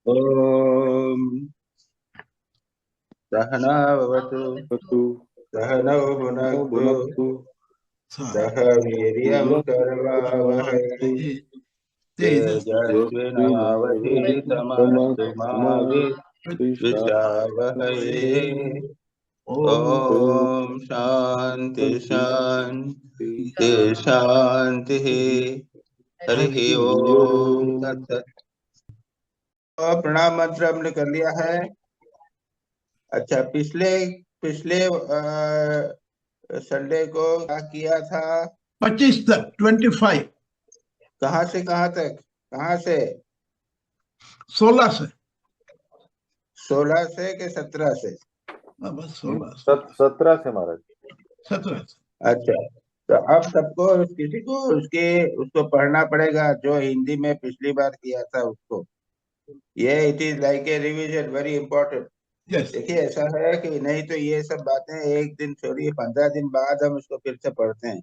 ओम सहना भवतु तु सहनौ भुनक्तु भुनक्तु सह वीर्यं करवावहै तेजस्विनावधीतमस्तु मा विद्विषावहै। ओम शांति शांति शांति। हरि ओम तत्सत। तो प्रणाम मंत्र हमने कर लिया है। अच्छा, पिछले पिछले संडे को क्या किया था? 25 तक 25 कहाँ से कहाँ तक? कहाँ से? 16 से 16 से कि 17 से? बस 16 से 17 से महाराज। 17 से। अच्छा, तो अब सबको किसी को उसको पढ़ना पड़ेगा जो हिंदी में पिछली बार किया था उसको। ये it is like a revision, very important. Yes देखिए, ऐसा है कि नहीं तो ये सब बातें एक दिन छोड़िए 15 दिन बाद हम उसको फिर से पढ़ते हैं,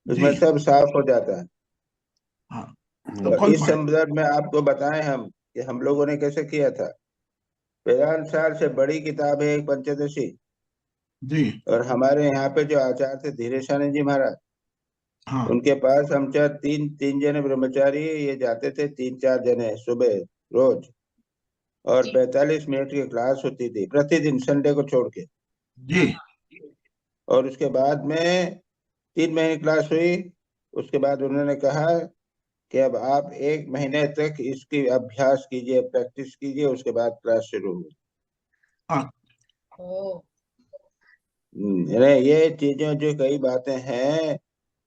उसमें जी सब साफ हो जाता है। हाँ, तो तो कल इस संदर्भ में आपको बताएं हम कि हम लोगों ने कैसे किया था। वेदांत सार से बड़ी किताब है एक पंचदशी, जी और हमारे यहाँ पे जो आचार्य थे धीरेशानंद जी महाराज, हाँ उनके पास हम चार तीन तीन जने ब्रह्मचारी ये जाते थे, 3-4 जने सुबह रोज, और 45 मिनट की क्लास होती थी प्रतिदिन संडे को छोड़ के। जी और उसके बाद में 3 महीने क्लास हुई। उसके बाद उन्होंने कहा कि अब आप 1 महीने तक इसकी अभ्यास कीजिए, प्रैक्टिस कीजिए, उसके बाद क्लास शुरू हुई। हाँ ये चीजें जो कई बातें हैं,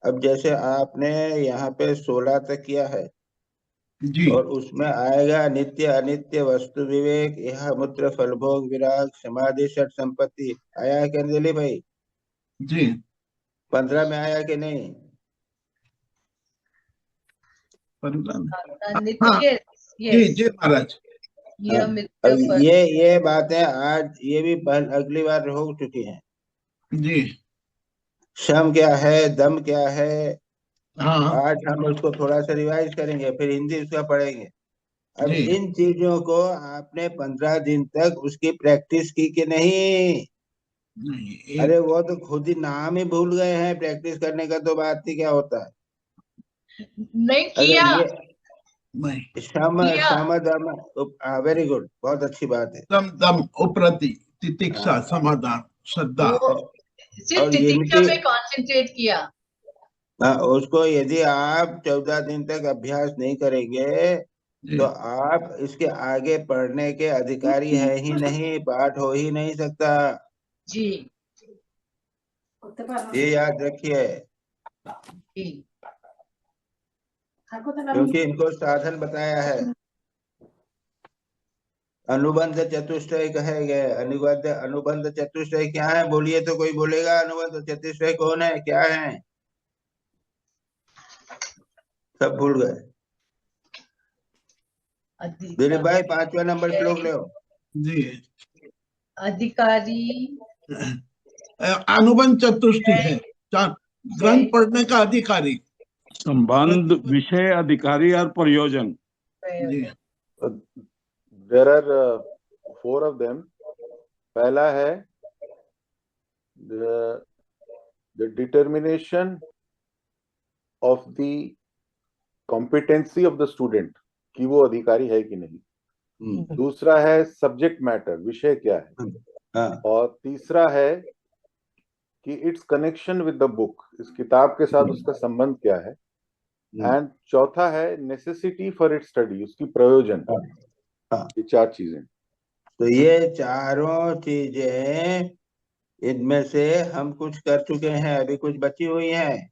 अब जैसे आपने यहाँ पे 16 तक किया है, जी और उसमें आएगा नित्य अनित्य वस्तु विवेक, यह मूत्र फलभोग विराग समाधि षट संपत्ति। आया है क्या अंजलि भाई? जी 15 में आया कि नहीं? 15 में हाँ नित्य जी जी महाराज। हाँ। अब ये बातें आज ये भी अगली बार हो चुकी हैं। जी शम क्या है, दम क्या है, हाँ आज हम उसको थोड़ा सा रिवाइज करेंगे, फिर हिंदी उसका पढ़ेंगे। अब जी इन चीजों को आपने 15 दिन तक उसकी प्रैक्टिस की कि नहीं? नहीं अरे वो तो खुद ही नाम ही भूल गए हैं, प्रैक्टिस करने का तो बात ही क्या होता है। नहीं अगर किया ये नहीं शम किया शम दम, वेरी गुड, बहुत अच्छी बात है। दम दम उपरति तितिक्षा हाँ, समाधान श्रद्धा वो सिर्फ और तितिक्षा इनकी पे कंसंट्रेट किया। हाँ, उसको यदि आप 14 दिन तक अभ्यास नहीं करेंगे जी तो आप इसके आगे पढ़ने के अधिकारी है ही नहीं, पाठ हो ही नहीं सकता। जी ये याद रखिए, जी क्योंकि इनको साधन बताया है। अनुबंध चतुष्टय कहे गए। अनुबंध अनुबंध चतुष्टय क्या है? बोलिए तो कोई बोलेगा अनुबंध चतुष्टय कौन है, क्या है? सब भूल गए। दिलीप भाई 5वां नंबर श्लोक लो। जी अधिकारी अनुबंध चतुष्टय है, ग्रंथ पढ़ने का अधिकारी। संबंध, विषय, अधिकारी और प्रयोजन। जी देयर आर 4 ऑफ देम। पहला है the determination of the competency of the student, कि वो अधिकारी है कि नहीं। दूसरा है सब्जेक्ट मैटर, विषय क्या है। हाँ, और तीसरा है कि it's connection with the book, इस किताब के साथ उसका संबंध क्या है। एंड चौथा है नेसेसिटी फॉर इट्स स्टडी, उसकी प्रयोजन। हाँ। ये 4 चीजें। तो ये चारों चीजें, इनमें से हम कुछ कर चुके हैं, अभी कुछ बची हुई हैं।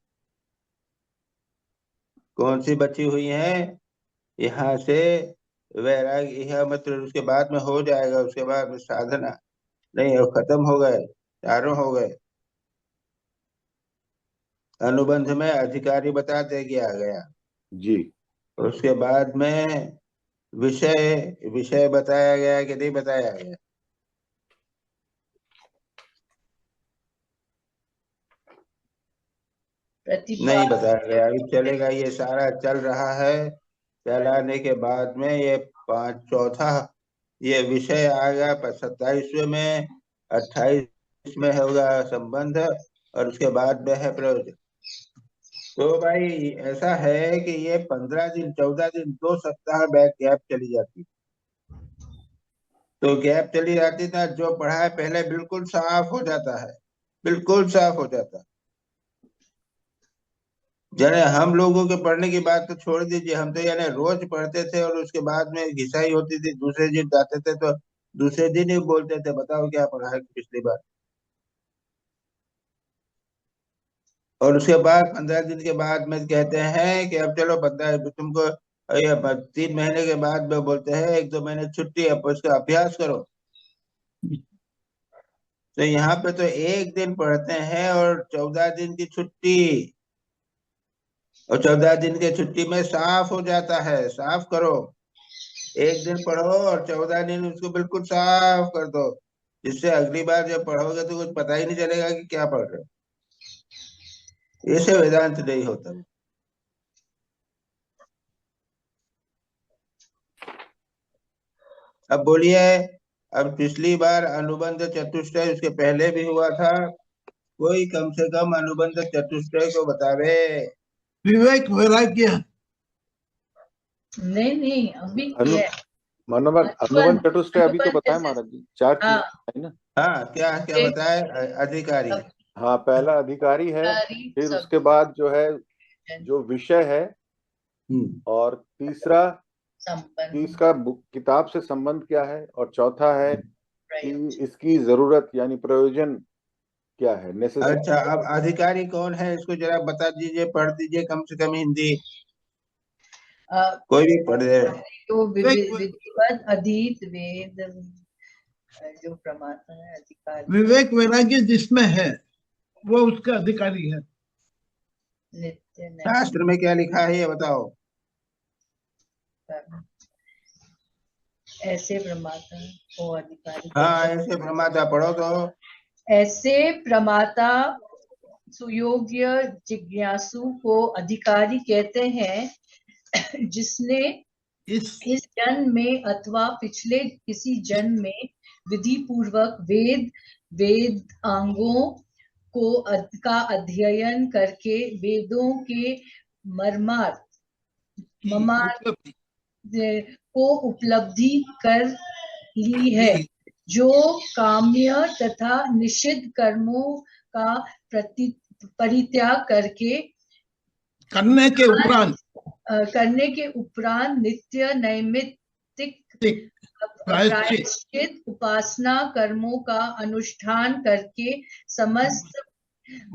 कौन सी बची हुई हैं? यहाँ से वैराग, यह मतलब उसके बाद में हो जाएगा, उसके बाद में साधना नहीं, वो खत्म हो गए, चारों हो गए। अनुबंध में अधिकारी बता दे गया गया। जी उसके बाद में विषय विषय बताया गया कि नहीं बताया गया? प्रतिभा नहीं बताया गया। अभी चलेगा, ये सारा चल रहा है। चलाने के बाद में ये चौथा ये विषय आएगा 27वें में, 28 में होगा संबंध, और उसके बाद में है प्रयोजन। तो भाई ऐसा है कि ये 15 दिन 14 दिन 2 सप्ताह बैक गैप चली जाती, तो गैप चली जाती था, जो पढ़ा है पहले बिल्कुल साफ हो जाता है, बिल्कुल साफ हो जाता है। यानी हम लोगों के पढ़ने की बात तो छोड़ दीजिए, हम तो यानी रोज पढ़ते थे और उसके बाद में घिसाई होती थी, दूसरे दिन जाते थे तो दूसरे दिन ही बोलते थे बताओ क्या पढ़ा है पिछली बार। और उसके बाद 15 दिन के बाद में कहते हैं कि अब चलो 15 तुमको 3 महीने के बाद में बोलते हैं 1-2 महीने छुट्टी, अब उसका अभ्यास करो। तो यहाँ पे तो 1 दिन पढ़ते हैं और 14 दिन की छुट्टी, और 14 दिन की छुट्टी में साफ हो जाता है, साफ करो। 1 दिन पढ़ो और 14 दिन उसको बिल्कुल साफ कर दो, जिससे अगली बार जब पढ़ोगे तो कुछ पता ही नहीं चलेगा कि क्या पढ़ रहे हो। ऐसे वेदांत नहीं होता। अब बोलिए, अब पिछली बार अनुबंध चतुष्टय उसके पहले भी हुआ था, कोई कम से कम अनुबंध चतुष्टय को बतावे। विवेक वैराग्य नहीं अभी किया है। अनुबंध चतुष्टय अभी तो बताए अनुबंध महाराज जी, 4 हाँ। चीजें है ना। हाँ क्या क्या बताए? अधिकारी, हाँ, पहला अधिकारी है, अधिकारी, फिर सब उसके बाद जो है जो विषय है, और तीसरा संपन्न कि इसका किताब से संबंध क्या है, और चौथा है कि इसकी जरूरत यानी प्रयोजन क्या है, नेसेसिटी। अच्छा, अब अधिकारी कौन है इसको जरा बता दीजिए, पढ़ दीजिए कम से कम हिंदी, कोई भी पढ़ दे। तो विधिवत अधीत वेद जो प्रमाता है अधिकारी, विवेक वैराग्य जिसमें है वो उसका अधिकारी है। नित्य शास्त्र में क्या लिखा है ये बताओ। ऐसे प्रमाता को अधिकारी, हाँ ऐसे प्रमाता पढ़ो तो। ऐसे प्रमाता सुयोग्य जिज्ञासु को अधिकारी कहते हैं, जिसने इस जन्म में अथवा पिछले किसी जन्म में विधि पूर्वक वेदांगों का अध्ययन करके वेदों के मर्मार्थ को उपलब्धि कर ली है, जो काम्य तथा निषिद्ध कर्मों का परित्याग करने के उपरांत नित्य नैमित्तिक प्रायश्चित उपासना कर्मों का अनुष्ठान करके समस्त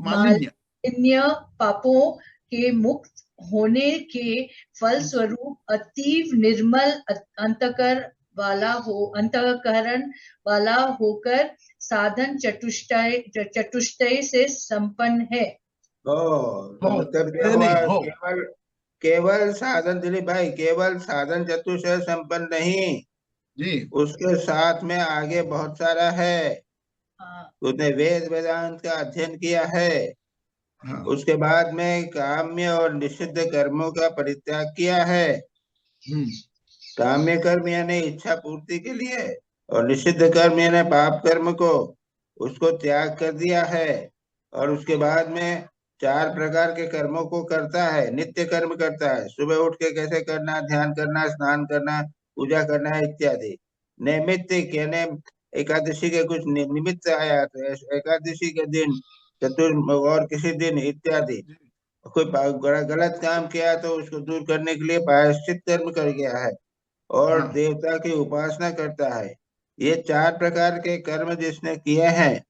मालिन्य पापों के मुक्त होने के फल स्वरूप अतीव निर्मल अंतःकरण वाला होकर साधन चतुष्टय से संपन्न है। मतलब क्या हुआ? केवल साधन, दिलीप भाई, केवल साधन चतुष्टय संपन्न नहीं जी, उसके साथ में आगे बहुत सारा है। उसने वेद वेदांत का अध्ययन किया है। उसके बाद में काम्य और निषिद्ध कर्मों का परित्याग किया है। काम्य कर्म यानी इच्छा पूर्ति के लिए, और निषिद्ध कर्म यानी पाप कर्म को उसको त्याग कर दिया है। और उसके बाद में 4 प्रकार के कर्मों को करता है, नित्य कर्म करता है, सुबह उठ के कैसे करना, ध्यान करना, स्नान करना, पूजा करना इत्यादि। नैमित्तिक यानी एकादशी के कुछ निमित्त आया तो एकादशी के दिन, और किसी दिन इत्यादि। कोई गलत काम किया तो उसको दूर करने के लिए प्रायश्चित कर्म कर गया है, और देवता की उपासना करता है। ये 4 प्रकार के कर्म जिसने किए हैं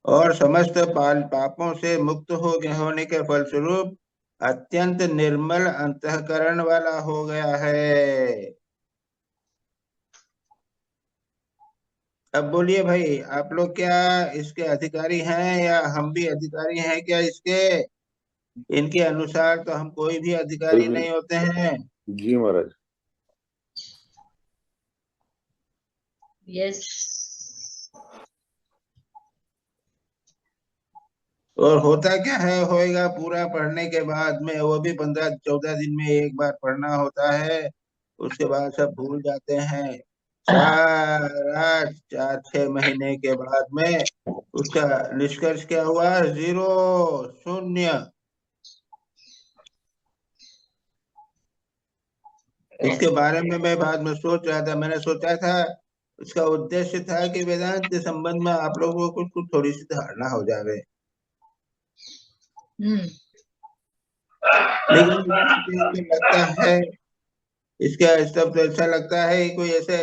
और समस्त पापों से मुक्त होने के फलस्वरूप अत्यंत निर्मल अंतःकरण वाला हो गया है। अब बोलिए भाई, आप लोग क्या इसके अधिकारी हैं, या हम भी अधिकारी हैं क्या इसके? इनके अनुसार तो हम कोई भी अधिकारी नहीं होते हैं। जी महाराज। यस। और होता क्या है, होएगा पूरा पढ़ने के बाद में, वो भी 15-14 दिन में एक बार पढ़ना होता है। उसके बाद सब भूल जाते हैं। सारा 4-6 महीने के बाद में उसका निष्कर्ष क्या हुआ? 0, शून्य। इसके बारे में मैं बाद में सोच रहा था, मैंने सोचा था उसका उद्देश्य था कि वेदांत के संबंध में आप लोगों को कुछ थोड़ी सी धारणा हो जाए, लेकिन लगता है इसका सब तो अच्छा लगता है कोई ऐसे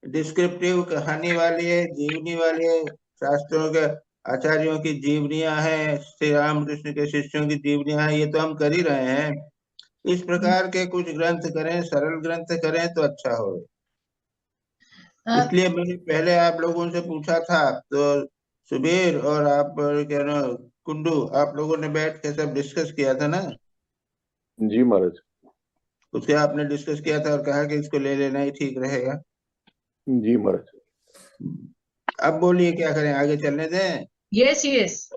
डिस्क्रिप्टिव कहानी वाली है, जीवनी वाली है, शास्त्रों के आचार्यों की जीवनियां हैं, श्री रामकृष्ण के शिष्यों की जीवनियां हैं, ये तो हम कर ही रहे हैं। इस प्रकार के कुछ ग्रंथ करें, सरल ग्रंथ करें तो अच्छा हो। इसलिए मैंने पहले आप लोगों से पूछा था, तो सुबीर और आप क्या ना कुंडू, आप लोगों ने बैठ के सब डिस्कस किया था ना? जी महाराज। उसके आपने डिस्कस किया था और कहा कि इसको ले लेना ही ठीक रहेगा। जी महाराज। अब बोलिए क्या करें, आगे चलने दें? Yes yes.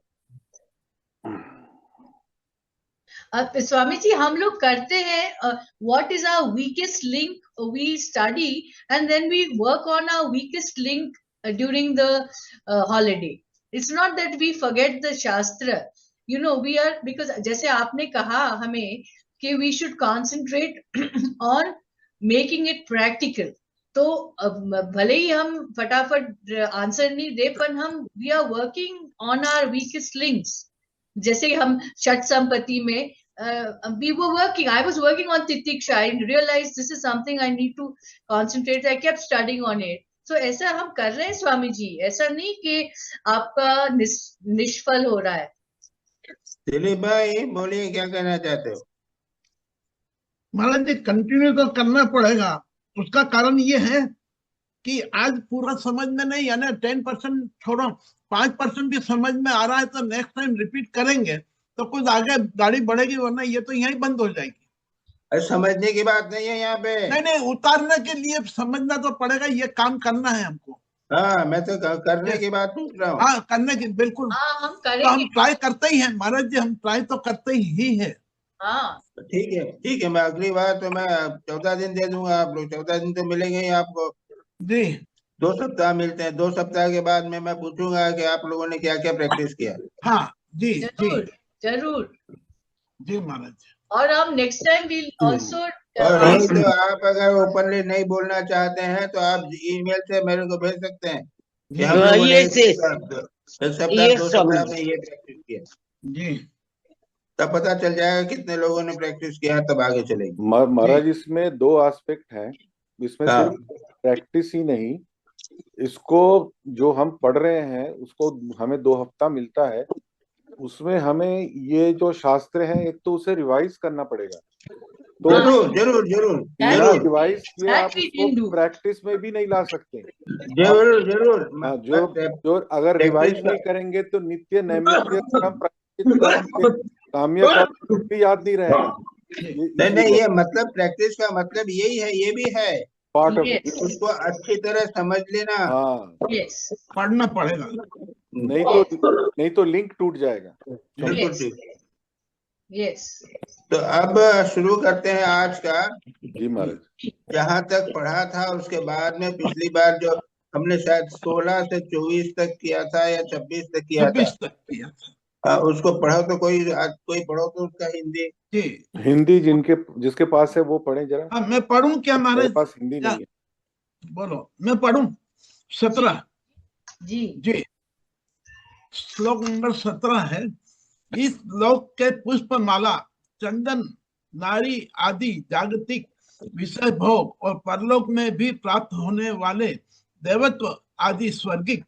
अब स्वामी जी हम लोग करते हैं what is our weakest link, we study and then we work on our weakest link during the holiday. It's not that we forget the shastra, you know, we are, because जैसे आपने कहा हमें कि we should concentrate on making it practical. तो भले ही हम फटाफट answer नहीं दे, पर हम we are working on our weakest links. जैसे हम षट संपत्ति में we were working, I was working on Titiksha, I realized this is something I need to concentrate, I kept studying on it. So ऐसा हम कर रहे हैं स्वामी जी, ऐसा नहीं कि आपका निष्फल हो रहा है। दिलीप भाई बोलिए क्या कहना चाहते हो? महाराज जी कंटिन्यू तो करना पड़ेगा। उसका कारण ये है कि आज पूरा समझ में नहीं, यानी 10% छोड़ो, 5% भी समझ में आ रहा है तो नेक्स्ट टाइम रिपीट करेंगे तो कुछ आगे गाड़ी बढ़ेगी, वरना ये तो यहीं बंद हो जाएगी। अरे समझने की बात नहीं है यहाँ पे। नहीं, उतारने के लिए समझना तो पड़ेगा, ये काम करना है हमको। हाँ, मैं तो करने की बात पूछ रहा हूँ। हाँ, करने की बिल्कुल। हाँ हम तो करेंगे। हम ट्राई करते ही हैं महाराज जी, हम ट्राई तो करते ही है। हाँ ठीक है, मैं अगली बार तो मैं 14 दिन दे दूंगा, आप लोग 14 दिन तो मिलेंगे ही आपको जी। 2 सप्ताह मिलते हैं, 2 सप्ताह के बाद में मैं पूछूंगा कि आप लोगों ने क्या क्या प्रैक्टिस किया। हाँ जी जरूर जी जरूर। जी महाराज। और हम नेक्स्ट टाइम विल आल्सो, और नहीं तो आप अगर ओपनली नहीं बोलना चाहते हैं तो आप ईमेल से मेरे को भेज सकते हैं कि हम लोगों ने एक सप्ताह 2 सप्ताह में ये प्रैक्टिस किया जी। तब पता चल जाएगा कितने लोगों ने प्रैक्टिस किया, तब आगे चलेंगे। महाराज इसमें 2 एस्पेक्ट हैं, इसमें हाँ। सिर्फ प्रैक्टिस ही नहीं, इसको जो हम पढ़ रहे हैं उसको हमें 2 हफ्ता मिलता है, उसमें हमें ये जो शास्त्र है एक तो उसे रिवाइज करना पड़ेगा। तो जरूर बिना रिवाइज किए आप उसको प्रैक्टिस में भी नहीं ला सकते। जरूर जो अगर रिवाइज नहीं करेंगे तो नित्य नैमित्य कर्म प्रायश्चित कर्म के काम्य कर्म भी याद नहीं रहेगा। नहीं, ये मतलब प्रैक्टिस का मतलब यही है, ये भी है पार्ट ऑफ उसको अच्छी तरह समझ लेना। हाँ, पढ़ना पड़ेगा, नहीं तो लिंक टूट जाएगा। बिल्कुल ठीक। यस। तो अब शुरू करते हैं आज का। जी महाराज। जहाँ तक पढ़ा था उसके बाद में पिछली बार जो हमने शायद 16 से 24 तक किया था या 26 तक किया था, उसको पढ़ो तो कोई पढ़ो तो उसका हिंदी जिसके पास है वो पढ़े जरा। मैं पढ़ूं क्या महाराज? मेरे पास हिंदी नहीं है। बोलो, मैं पढ़ूं? 17 जी श्लोक नंबर 17 है। इस लोक के पुष्प माला, चंदन, नारी आदि जागतिक विषय भोग और परलोक में भी प्राप्त होने वाले देवत्व आदि स्वर्गिक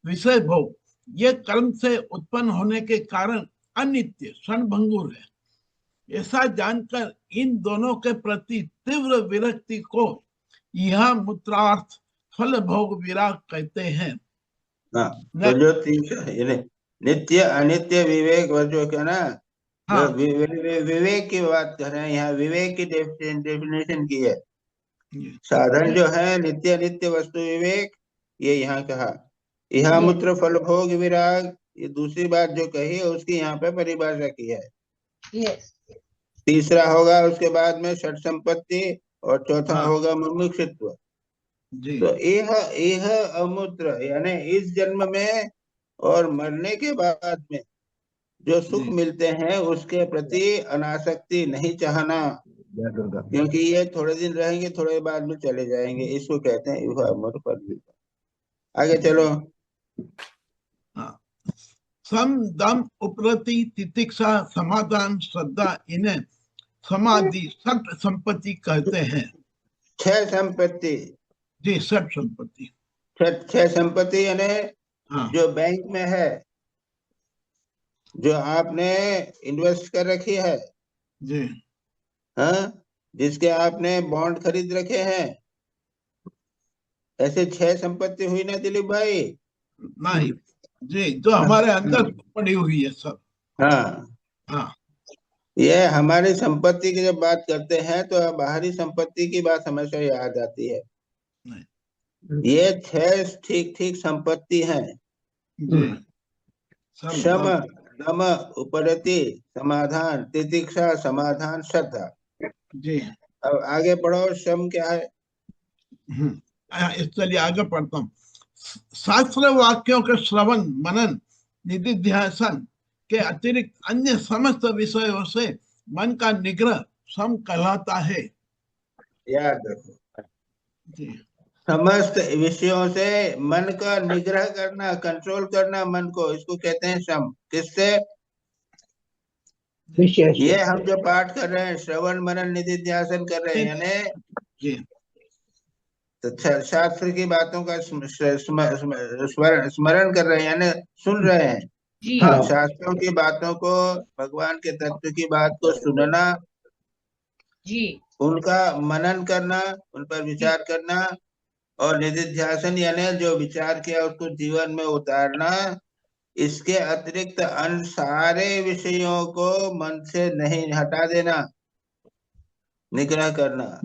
विषय भोग, ये कर्म से उत्पन्न होने के कारण अनित्य क्षणभंगुर है। ऐसा जानकर इन दोनों के प्रति तीव्र विरक्ति को यह मूत्रार्थ फल भोग विराग कहते हैं। तो जो नित्य अनित्य विवेक जो क्या ना, विवेक की बात कर रहे हैं यहाँ, विवेक की डेफिनेशन की है। साधन जो है नित्य अनित्य वस्तु विवेक, ये यहाँ कहा। यहाँ मूत्र फल भोग विराग, ये दूसरी बात जो कही है उसकी यहाँ पे परिभाषा की है। तीसरा होगा उसके बाद में षट संपत्ति और चौथा हाँ। होगा मुमुक्षुत्व। जी तो यह यह अमूत्र यानी इस जन्म में और मरने के बाद में जो सुख जी मिलते हैं उसके प्रति अनासक्ति नहीं चाहना, क्योंकि ये थोड़े दिन रहेंगे, थोड़े बाद में चले जाएंगे। इसको कहते हैं युवा अमर पद। आगे चलो। हाँ। सम दम उपरति तितिक्षा समाधान श्रद्धा इन्हें समाधि सट संपत्ति कहते हैं। छह संपत्ति। जी सट संपत्ति। छह संपत्ति यानी हाँ जो बैंक में है, जो आपने इन्वेस्ट कर रखी है, जी हाँ, जिसके आपने बॉन्ड खरीद रखे हैं, ऐसे छह संपत्ति हुई ना दिलीप भाई? नहीं जी, जो हमारे अंदर पड़ी हुई है सब। हाँ, हाँ ये हमारी संपत्ति की जब बात करते हैं तो बाहरी संपत्ति की बात हमेशा याद आती है। नहीं ये छह ठीक ठीक संपत्ति हैं। जी सब शम, दम, उपरति, समाधान, तितिक्षा, समाधान, श्रद्धा। जी। अब आगे बढ़ो। शम क्या है? चलिए आगे पढ़ता हूँ। शास्त्र वाक्यों के श्रवण मनन निधिध्यासन के अतिरिक्त अन्य समस्त विषयों से मन का निग्रह सम कहलाता है। याद रखो, जी समस्त विषयों से मन का निग्रह करना, कंट्रोल करना मन को, इसको कहते हैं शम। किससे? ये हम जो पाठ कर रहे हैं, श्रवण मनन निधिध्यासन कर रहे हैं, यानी जी तो शास्त्र की बातों का स्मरण कर रहे हैं, यानी सुन रहे हैं। जी हाँ शास्त्रों की बातों को, भगवान के तत्व की बात को सुनना, जी उनका मनन करना, उन पर विचार करना, और निधिध्यासन यानी जो विचार किया उसको जीवन में उतारना। इसके अतिरिक्त अन्य सारे विषयों को मन से नहीं हटा देना, निग्रह करना।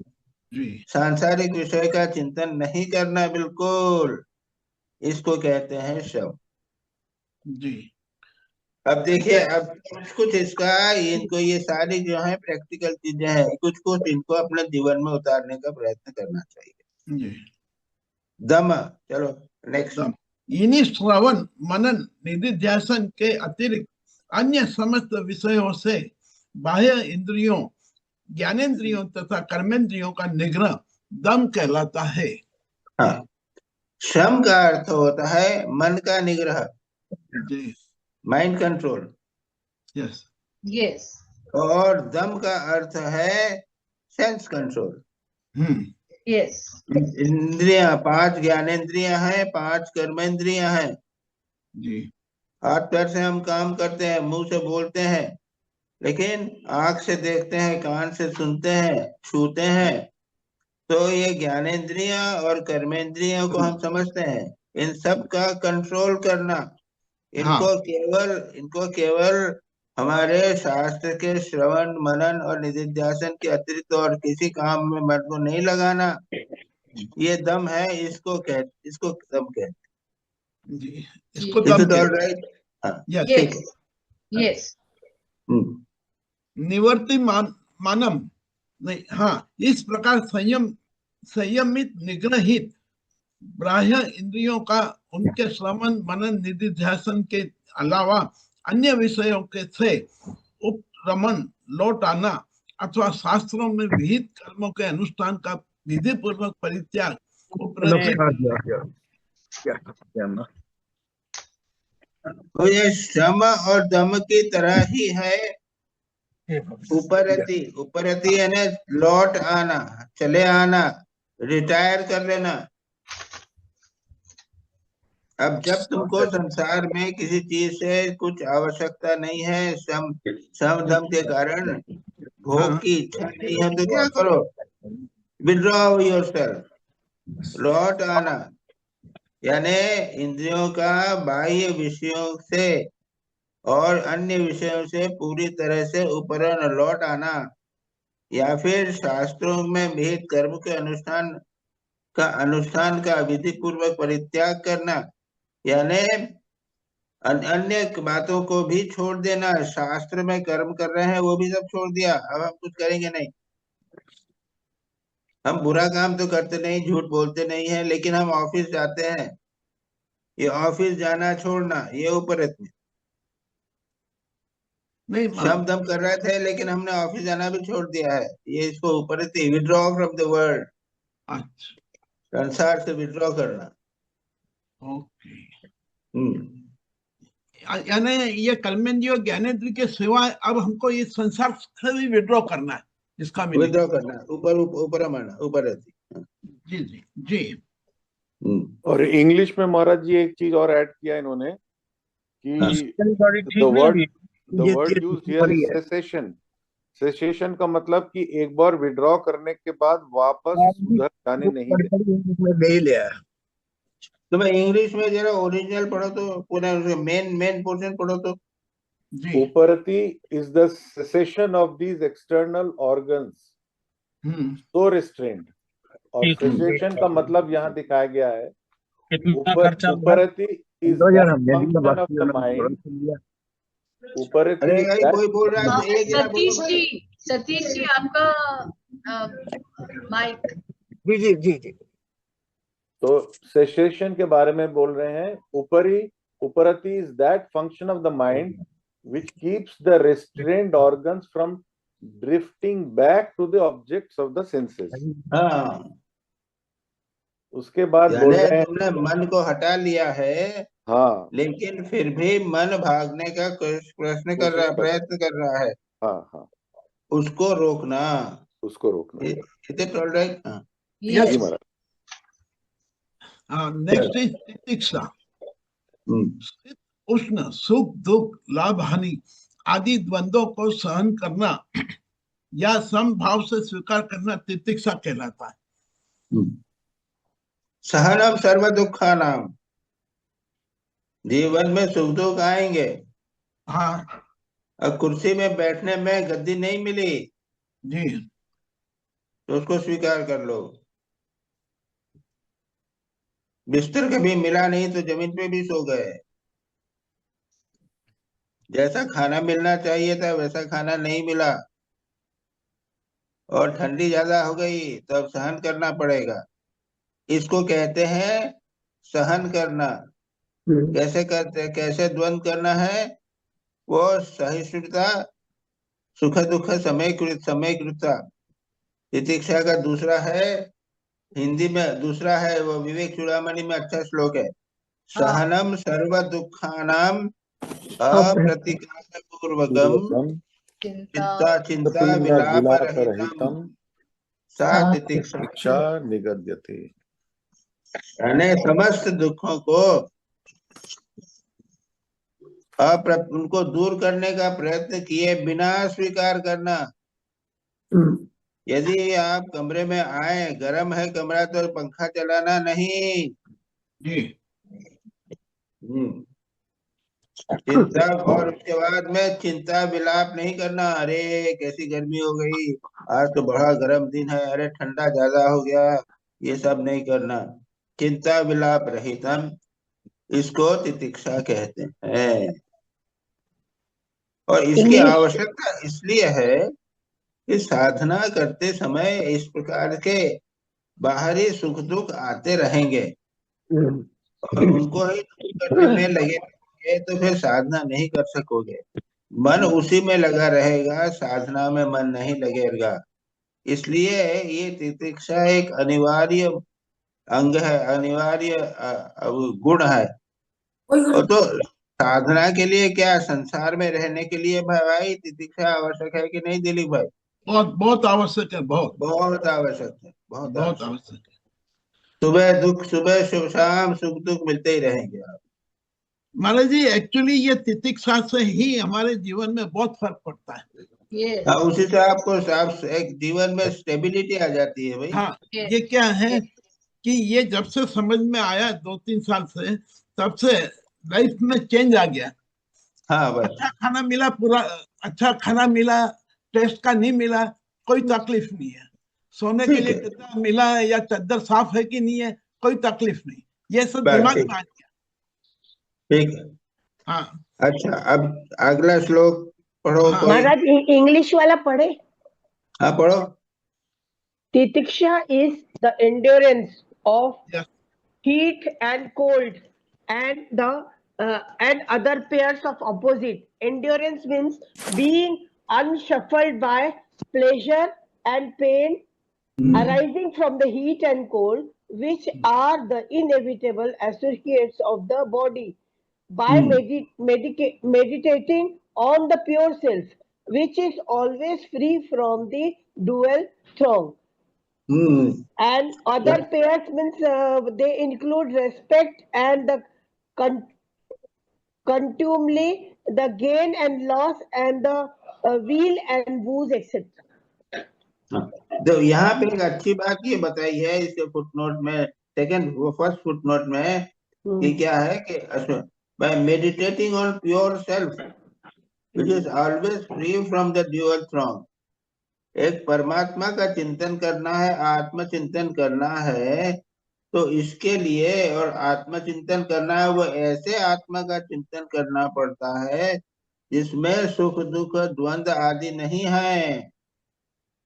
जी सांसारिक विषय का चिंतन नहीं करना बिल्कुल, इसको कहते हैं शव। जी। अब देखिए, अब कुछ कुछ इसका, इनको ये सारी जो है प्रैक्टिकल चीजें हैं, कुछ कुछ इनको अपने जीवन में उतारने का प्रयत्न करना चाहिए। जी दम, चलो नेक्स्ट। दम। इन्हीं श्रवण मनन निधिध्यासन के अतिरिक्त अन्य समस्त विषयों से बाह्य इंद्रियों ज्ञानेन्द्रियों तथा कर्मेंद्रियों का निग्रह दम कहलाता है। हाँ, शम का अर्थ होता है मन का निग्रह, जी माइंड कंट्रोल। यस यस और दम का अर्थ है सेंस कंट्रोल। यस इंद्रियां, 5 ज्ञानेन्द्रियां हैं, 5 कर्मेंद्रियां हैं। जी हाथ पैर से हम काम करते हैं, मुंह से बोलते हैं, लेकिन आंख से देखते हैं, कान से सुनते हैं, छूते हैं। तो ये ज्ञानेन्द्रियां और कर्मेंद्रियों को हम समझते हैं। इन सब का कंट्रोल करना, हाँ इनको केवल हमारे शास्त्र के श्रवण मनन और निधिध्यासन के अतिरिक्त और किसी काम में मन को नहीं लगाना। ये दम है, इसको दम कहते। जी इसको इज दम इट ऑल कहते राइट? हाँ, हैं। ठीक यस है। यस निवर्ति मानम नहीं। हाँ, इस प्रकार संयमित निग्रहित बाह्य इंद्रियों का उनके श्रवण मनन निधिध्यासन के अलावा अन्य विषयों के से उपरमण लौट आना अथवा शास्त्रों में विहित कर्मों के अनुष्ठान का विधि पूर्वक परित्याग तो ये श्रम और दम की तरह ही है उपरति यानी लौट आना, चले आना, रिटायर कर लेना। अब जब तुमको संसार में किसी चीज से कुछ आवश्यकता नहीं है, श्रम दम के कारण भोग की इच्छा नहीं है, तो क्या करो? विड्रॉ योरसेल्फ, लौट आना, यानी इंद्रियों का बाह्य विषयों से और अन्य विषयों से पूरी तरह से उपरण लौट आना, या फिर शास्त्रों में विहित कर्म के अनुष्ठान का विधि पूर्वक परित्याग करना, यानी अन्य बातों को भी छोड़ देना। शास्त्र में कर्म कर रहे हैं वो भी सब छोड़ दिया, अब हम कुछ करेंगे नहीं। हम बुरा काम तो करते नहीं, झूठ बोलते नहीं है, लेकिन हम ऑफिस जाते हैं, ये ऑफिस जाना छोड़ना ये उपरति। नहीं शब्द हम कर रहे थे लेकिन हमने ऑफिस जाना भी छोड़ दिया है, ये इसको उपरति, विड्रॉ फ्रॉम द वर्ल्ड, अच्छा संसार से विड्रॉ करना। ओके हम्म। यानी ये कलमेंद्री और ज्ञानेंद्री के सिवाय अब हमको ये संसार से भी विड्रॉ करना है, इसका मीनिंग विड्रॉ करना, ऊपर माना, उपरति। जी जी जी। और इंग्लिश में महाराज जी एक चीज और ऐड किया इन्होंने कि the word used here is cessation. Cessation का मतलब कि एक बार विड्रॉ करने के बाद वापस उधर जाने नहीं देना। तो मैं इंग्लिश में जरा ओरिजिनल पढ़ो तो, पूरा मेन पोर्शन पढ़ो तो। उपरति is the cessation of these external organs so restrained. और cessation का मतलब यहाँ दिखाया गया है, उपरति is that function of the mind. उपरति अरे भाई कोई बोल रहा है, सतीश जी आपका माइक। जी जी जी। तो सेसेशन के बारे में बोल रहे हैं। उपरति is that function of the mind which keeps the restrained organs from drifting back to the objects of the senses. हाँ, उसके बाद बोल रहे हैं तुमने मन को हटा लिया है, हाँ, लेकिन फिर भी मन भागने का प्रयत्न कर रहा है। हाँ हाँ, उसको रोकना। It all right? जी महाराज। Next is titiksha. उष्ण सुख दुख लाभ हानि आदि द्वंद्वों को सहन करना या समभाव से स्वीकार करना तितिक्षा कहलाता है। सहनम सर्व दुखानाम, जीवन में सुख दुख आएंगे। हाँ, अब कुर्सी में बैठने में गद्दी नहीं मिली जी, तो उसको स्वीकार कर लो। बिस्तर कभी मिला नहीं तो जमीन पे भी सो गए। जैसा खाना मिलना चाहिए था वैसा खाना नहीं मिला, और ठंडी ज्यादा हो गई तो अब सहन करना पड़ेगा। इसको कहते हैं सहन करना। कैसे द्वंद करना है? वो सहिष्णुता, सुख दुख समयकृता। तितिक्षा का दूसरा है, हिंदी में दूसरा है, वो विवेक चूड़ामणि में अच्छा श्लोक है, सहनम सर्व दुखानाम अप्रतिकार पूर्वकम चिंता विलाप रहितम सा तितिक्षा निगद्यते। यानी समस्त दुखों को उनको दूर करने का प्रयत्न किए बिना स्वीकार करना। यदि आप कमरे में आए, गर्म है कमरा, तो पंखा चलाना नहीं। चिंता, और उसके बाद में चिंता विलाप नहीं करना, अरे कैसी गर्मी हो गई, आज तो बड़ा गर्म दिन है, अरे ठंडा ज्यादा हो गया, ये सब नहीं करना। चिंता विलाप रहितम, इसको तितिक्षा कहते हैं। और इसकी आवश्यकता इसलिए है कि साधना करते समय इस प्रकार के बाहरी सुख दुख आते रहेंगे और उनको ही करने में लगे तो फिर साधना नहीं कर सकोगे। मन उसी में लगा रहेगा, साधना में मन नहीं लगेगा। इसलिए ये तितिक्षा एक अनिवार्य अंग है, अनिवार्य गुण है। तो साधना के लिए क्या, संसार में रहने के लिए भाई तितिक्षा आवश्यक है कि नहीं दिलीप भाई? बहुत आवश्यक है, बहुत आवश्यक है, बहुत आवश्यक है। सुबह दुख, सुबह शाम सुख दुख मिलते ही रहेंगे आप। महाराज जी, एक्चुअली ये तितिक्षा से ही हमारे जीवन में बहुत फर्क पड़ता है। हाँ, उसी से आपको एक जीवन में स्टेबिलिटी आ जाती है भाई। हाँ, ये क्या है कि ये जब से समझ में आया 2-3 साल से, तब से लाइफ में चेंज आ गया। हाँ बस। अच्छा खाना मिला, पूरा अच्छा खाना मिला, टेस्ट का नहीं मिला, कोई तकलीफ नहीं है। सोने के लिए कितना मिला है या चादर साफ है कि नहीं है, कोई तकलीफ नहीं, ये सब दिमाग में आ गया। ठीक है, हाँ। अच्छा, अब अगला श्लोक पढ़ो। महाराज इंग्लिश वाला पढ़े। हाँ पढ़ो। Titiksha is the endurance of Yes. heat and cold, and and other pairs of opposite. Endurance means being unshuffled by pleasure and pain arising from the heat and cold, which are the inevitable associates of the body. By meditating on the pure self, which is always free from the dual throng. And other pairs means they include respect and the contumely, the gain and loss, and the will and woes, etc. तो यहाँ पे एक अच्छी बात ये बताई है इसके फुटनोट में, फर्स्ट फुटनोट में, कि क्या है कि by meditating on pure self which is always free from the dual throng, एक परमात्मा का चिंतन करना है, आत्मचिंतन करना है, तो इसके लिए और आत्मचिंतन करना है, वो ऐसे आत्मा का चिंतन करना पड़ता है जिसमें सुख दुख द्वंद्व आदि नहीं है।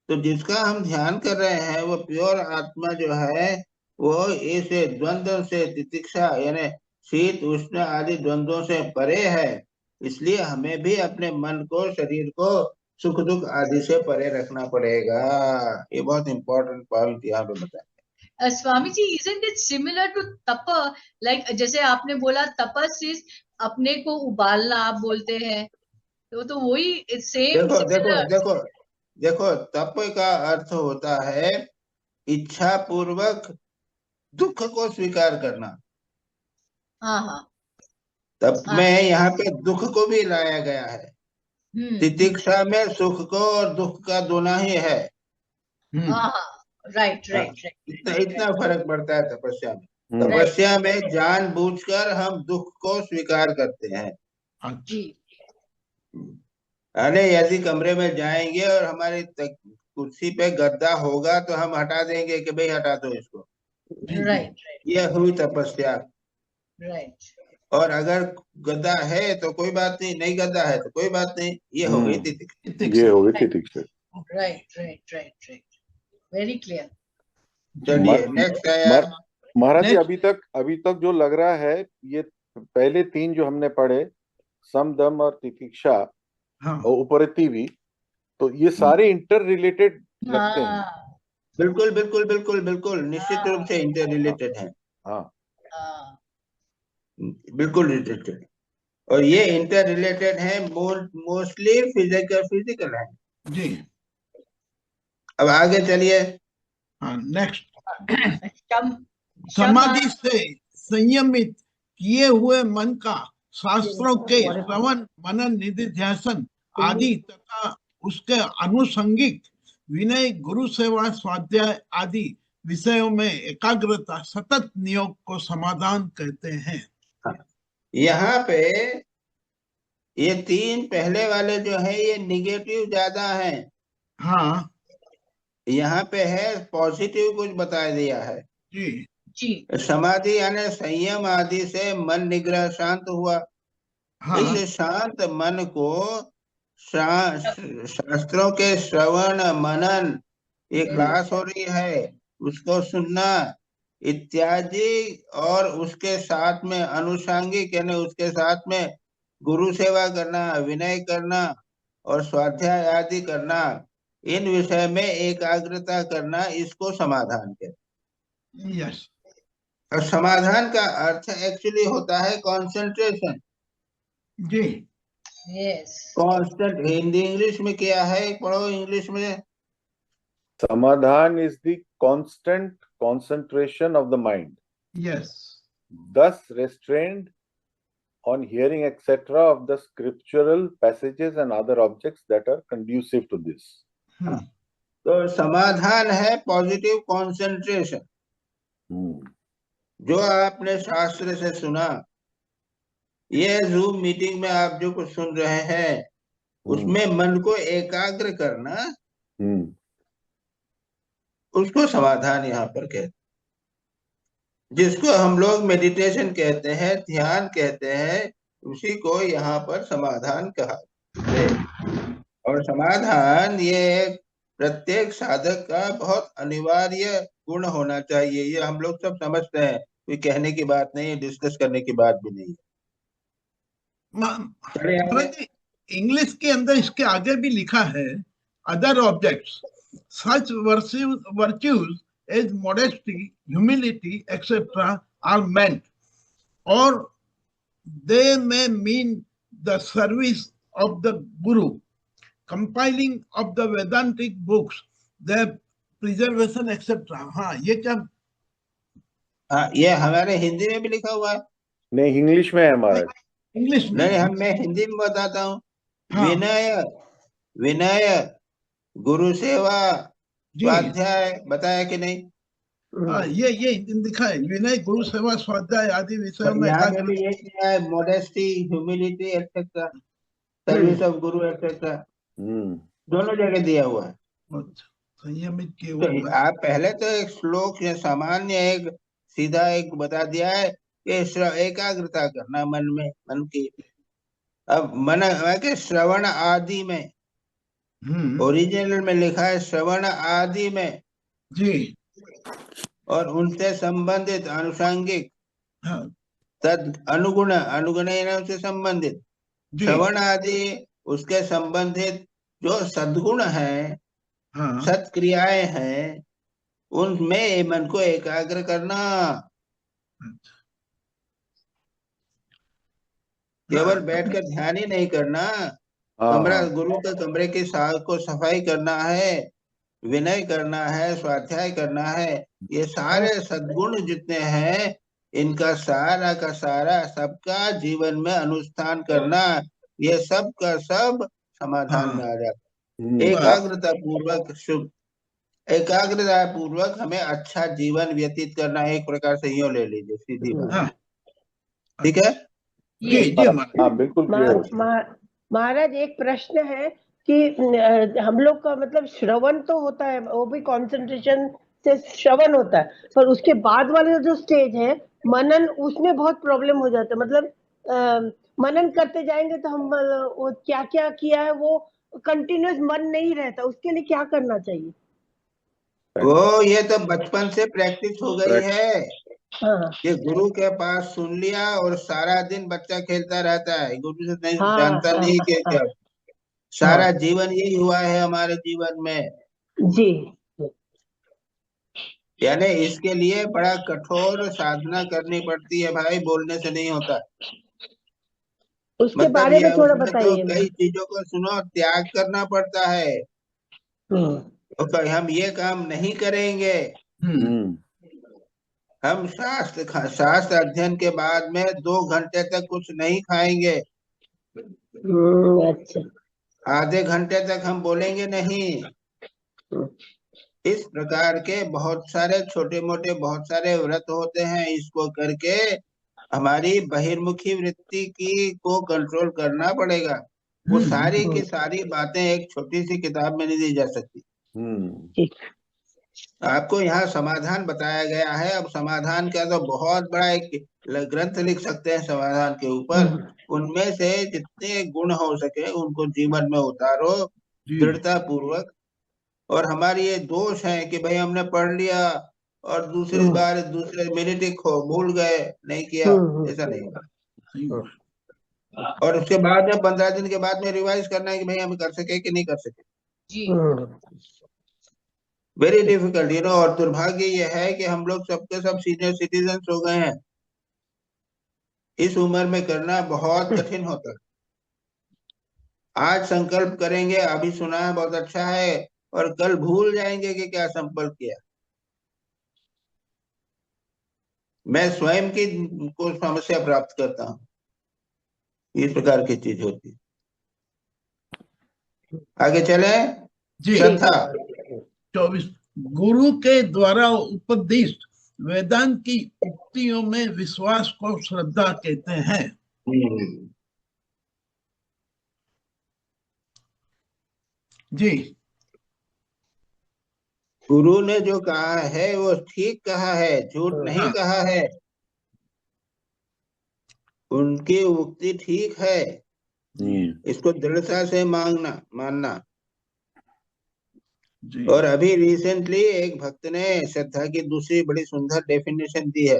तो जिसका हम ध्यान कर रहे हैं वो प्योर आत्मा जो है वो इस द्वंद्व से, तितिक्षा यानी शीत उष्ण आदि द्वंद्वों से परे है। इसलिए हमें भी अपने मन को, शरीर को सुख दुख आदि से परे रखना पड़ेगा। ये बहुत इंपॉर्टेंट पॉइंट यहाँ पे बताया। Swami ji, isn't it similar to तप? Like जैसे आपने बोला तपस्या अपने को उबालना, आप बोलते हैं, तो वही सेम। देखो तप का अर्थ होता है इच्छा पूर्वक दुख को स्वीकार करना। हाँ। तप में यहाँ पे दुख को भी लाया गया है। तितिक्षा में सुख को और दुख का दोनों ही है। राइट। इतना फर्क पड़ता है तपस्या में। तपस्या में जानबूझकर हम दुख को स्वीकार करते हैं। जी। अरे यदि कमरे में जाएंगे और हमारी कुर्सी पे गद्दा होगा तो हम हटा देंगे कि भाई हटा दो इसको। राइट। ये हुई तपस्या। राइट। और अगर गद्दा है तो कोई बात नहीं, नहीं गद्दा है तो कोई बात नहीं, ये हो गई तितिक्षा। राइट। Very clear. चलिए नेक्स्ट है महाराज जी। अभी तक जो लग रहा है, ये पहले तीन जो हमने पढ़े, सम दम और तितिक्षा और उपरति भी, तो ये सारे इंटर रिलेटेड लगते हैं। बिल्कुल निश्चित रूप से इंटर रिलेटेड है। बिल्कुल रिलेटेड, और ये इंटर रिलेटेड है मोस्टली फिजिकल है जी। अब आगे चलिए। नेक्स्ट, समाधि से संयमित किए हुए मन का शास्त्रों के श्रवण मनन निधिध्यासन आदि तथा उसके अनुषंगिक विनय, गुरु सेवा, स्वाध्याय आदि विषयों में एकाग्रता, सतत नियोग को समाधान कहते हैं। यहाँ पे ये तीन पहले वाले जो है ये निगेटिव ज्यादा है। हाँ, यहाँ पे है पॉजिटिव कुछ बता दिया है। जी। समाधि यानी संयम आदि से मन निग्रह शांत हुआ। इस शांत मन को शास्त्रों के श्रवण मनन, ये क्लास हो रही है, उसको सुनना इत्यादि, और उसके साथ में अनुषांगिक यानी उसके साथ में गुरु सेवा करना, विनय करना और स्वाध्याय आदि करना, इन विषय में एकाग्रता करना, इसको समाधान कहते हैं। यस। और समाधान का अर्थ एक्चुअली होता है कंसंट्रेशन। जी। यस। कांस्टेंट हिंदी इंग्लिश में क्या है, पढ़ो इंग्लिश में। समाधान is the constant concentration of the mind. Yes. Thus restrained on hearing etc. of the scriptural passages and other objects that are conducive to this. तो समाधान है पॉजिटिव कंसंट्रेशन। जो आपने शास्त्र से सुना, ये जूम मीटिंग में आप जो कुछ सुन रहे हैं, उसमें मन को एकाग्र करना, उसको समाधान यहाँ पर कहते, जिसको हम लोग मेडिटेशन कहते हैं, ध्यान कहते हैं, उसी को यहाँ पर समाधान कहा। और समाधान ये प्रत्येक साधक का बहुत अनिवार्य गुण होना चाहिए। ये हम लोग सब समझते हैं, कोई कहने की बात नहीं है, डिस्कस करने की बात भी नहीं है। इंग्लिश के अंदर इसके आगे भी लिखा है, other objects such virtues as modesty, humility etcetera are meant, और they may mean the service of the Guru, compiling of the Vedantic books, their preservation, etc. हाँ, ये क्या? हाँ, ये हमारे हिंदी में भी लिखा हुआ है। नहीं, इंग्लिश में है महाराज। इंग्लिश में नहीं, मैं हिंदी में बताता हूँ। हाँ। विनय, गुरु सेवा, स्वाध्याय, बताया कि नहीं? ये लिखा है, विनय, गुरु सेवा, स्वाध्याय आदि विषयों में। यहाँ पे भी ये क्या है? Modesty, humility etcetera, service of Guru etcetera, दोनों जगह दिया हुआ है। संयमित के तो आप पहले तो एक श्लोक या सामान्य एक सीधा एक बता दिया है कि एकाग्रता करना मन की। अब मन के श्रवण आदि में, ओरिजिनल में लिखा है श्रवण आदि में जी, और उनसे संबंधित आनुषंगिक तद अनुगुण, से संबंधित श्रवण आदि, उसके संबंधित जो सद्गुण है, सत्क्रियाएं हैं, उनमें मन को एकाग्र करना। केवल बैठकर ध्यान ही नहीं करना, कमरा, गुरु के कमरे की को सफाई करना है, विनय करना है, स्वाध्याय करना है, ये सारे सद्गुण जितने हैं, इनका सारा का सारा सबका जीवन में अनुष्ठान करना, ये सब का सब समाधान में आ जाता। एकाग्रता पूर्वक हमें अच्छा जीवन व्यतीत करना है, एक प्रकार से यूं ले लीजिए, सीधी बात। ठीक है जी? बिल्कुल। महाराज, एक प्रश्न है कि हम लोग का मतलब श्रवण तो होता है, वो भी कंसंट्रेशन से श्रवण होता है, पर उसके बाद वाले जो स्टेज है मनन, उसमें बहुत प्रॉब्लम हो जाता है। मतलब मनन करते जाएंगे तो हम वो क्या क्या किया है वो कंटिन्यूस मन नहीं रहता, उसके लिए क्या करना चाहिए? वो ये तो बचपन से प्रैक्टिस हो गई है। ये गुरु के पास सुन लिया और सारा दिन बच्चा खेलता रहता है, गुरु से नहीं जानता नहीं कि क्या सारा जीवन यही हुआ है हमारे जीवन में जी। यानी इसके लिए बड़ा कठोर साधना करनी पड़ती है भाई, बोलने से नहीं होता। उसके बारे में थोड़ा बताइए। तो कई चीजों को सुनो, त्याग करना पड़ता है। तो हम ये काम नहीं करेंगे, हम शास्त्र अध्ययन के बाद में 2 घंटे तक कुछ नहीं खाएंगे, अच्छा, आधे घंटे तक हम बोलेंगे नहीं। इस प्रकार के बहुत सारे छोटे मोटे बहुत सारे व्रत होते हैं, इसको करके हमारी बहिर्मुखी वृत्ति की को कंट्रोल करना पड़ेगा। वो सारी की सारी बातें एक छोटी सी किताब में नहीं दी जा सकती। आपको यहाँ समाधान बताया गया है। अब समाधान का तो बहुत बड़ा एक ग्रंथ लिख सकते हैं समाधान के ऊपर। उनमें से जितने गुण हो सके उनको जीवन में उतारो दृढ़ता पूर्वक। और हमारी ये दोष है कि भाई हमने पढ़ लिया और दूसरी बार दूसरे मिनट ही भूल गए, नहीं किया, ऐसा नहीं होगा। और उसके बाद में 15 दिन के बाद में रिवाइज करना है कि भाई हम कर सके कि नहीं कर सके। वेरी डिफिकल्ट, और दुर्भाग्य ये है कि हम लोग सबके सब सीनियर सिटीजन हो गए हैं। इस उम्र में करना बहुत कठिन होता है। आज संकल्प करेंगे, अभी सुना है बहुत अच्छा है, और कल भूल जाएंगे कि क्या संकल्प किया। मैं स्वयं की को समस्या प्राप्त करता हूँ, इस प्रकार की चीज होती है। आगे चले। श्रद्धा 24, गुरु के द्वारा उपदिष्ट वेदांत की उक्तियों में विश्वास को श्रद्धा कहते हैं। जी, गुरु ने जो कहा है वो ठीक कहा है, झूठ नहीं कहा है। उनकी उक्ति ठीक है, इसको दृढ़ता से मानना। जी। और अभी रिसेंटली एक भक्त ने श्रद्धा की दूसरी बड़ी सुंदर डेफिनेशन दी है।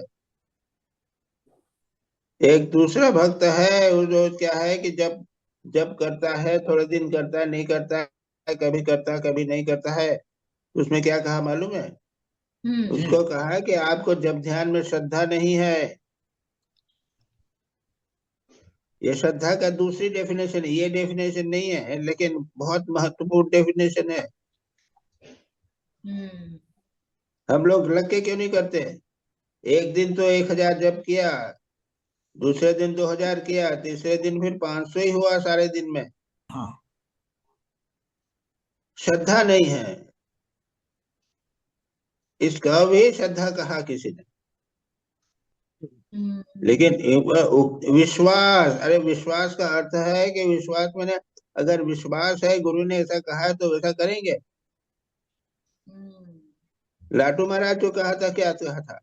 एक दूसरा भक्त है वो जो क्या है कि जब जब करता है थोड़े दिन करता है, नहीं करता है, कभी करता है कभी नहीं करता है। उसमें क्या कहा मालूम है? उसको कहा कि आपको जब ध्यान में श्रद्धा नहीं है, ये श्रद्धा का दूसरी डेफिनेशन है, ये डेफिनेशन नहीं है, लेकिन बहुत महत्वपूर्ण डेफिनेशन है। हम लोग लग के क्यों नहीं करते? एक दिन तो 1000 जप किया, दूसरे दिन 2000 किया, तीसरे दिन फिर 500 ही हुआ सारे दिन में। हाँ। श्रद्धा नहीं है, इसका भी श्रद्धा कहा किसी ने। लेकिन विश्वास, अरे विश्वास का अर्थ है कि विश्वास मैंने, अगर विश्वास है गुरु ने ऐसा कहा है तो वैसा करेंगे। लाटू महाराज जो कहा था, क्या कहा था?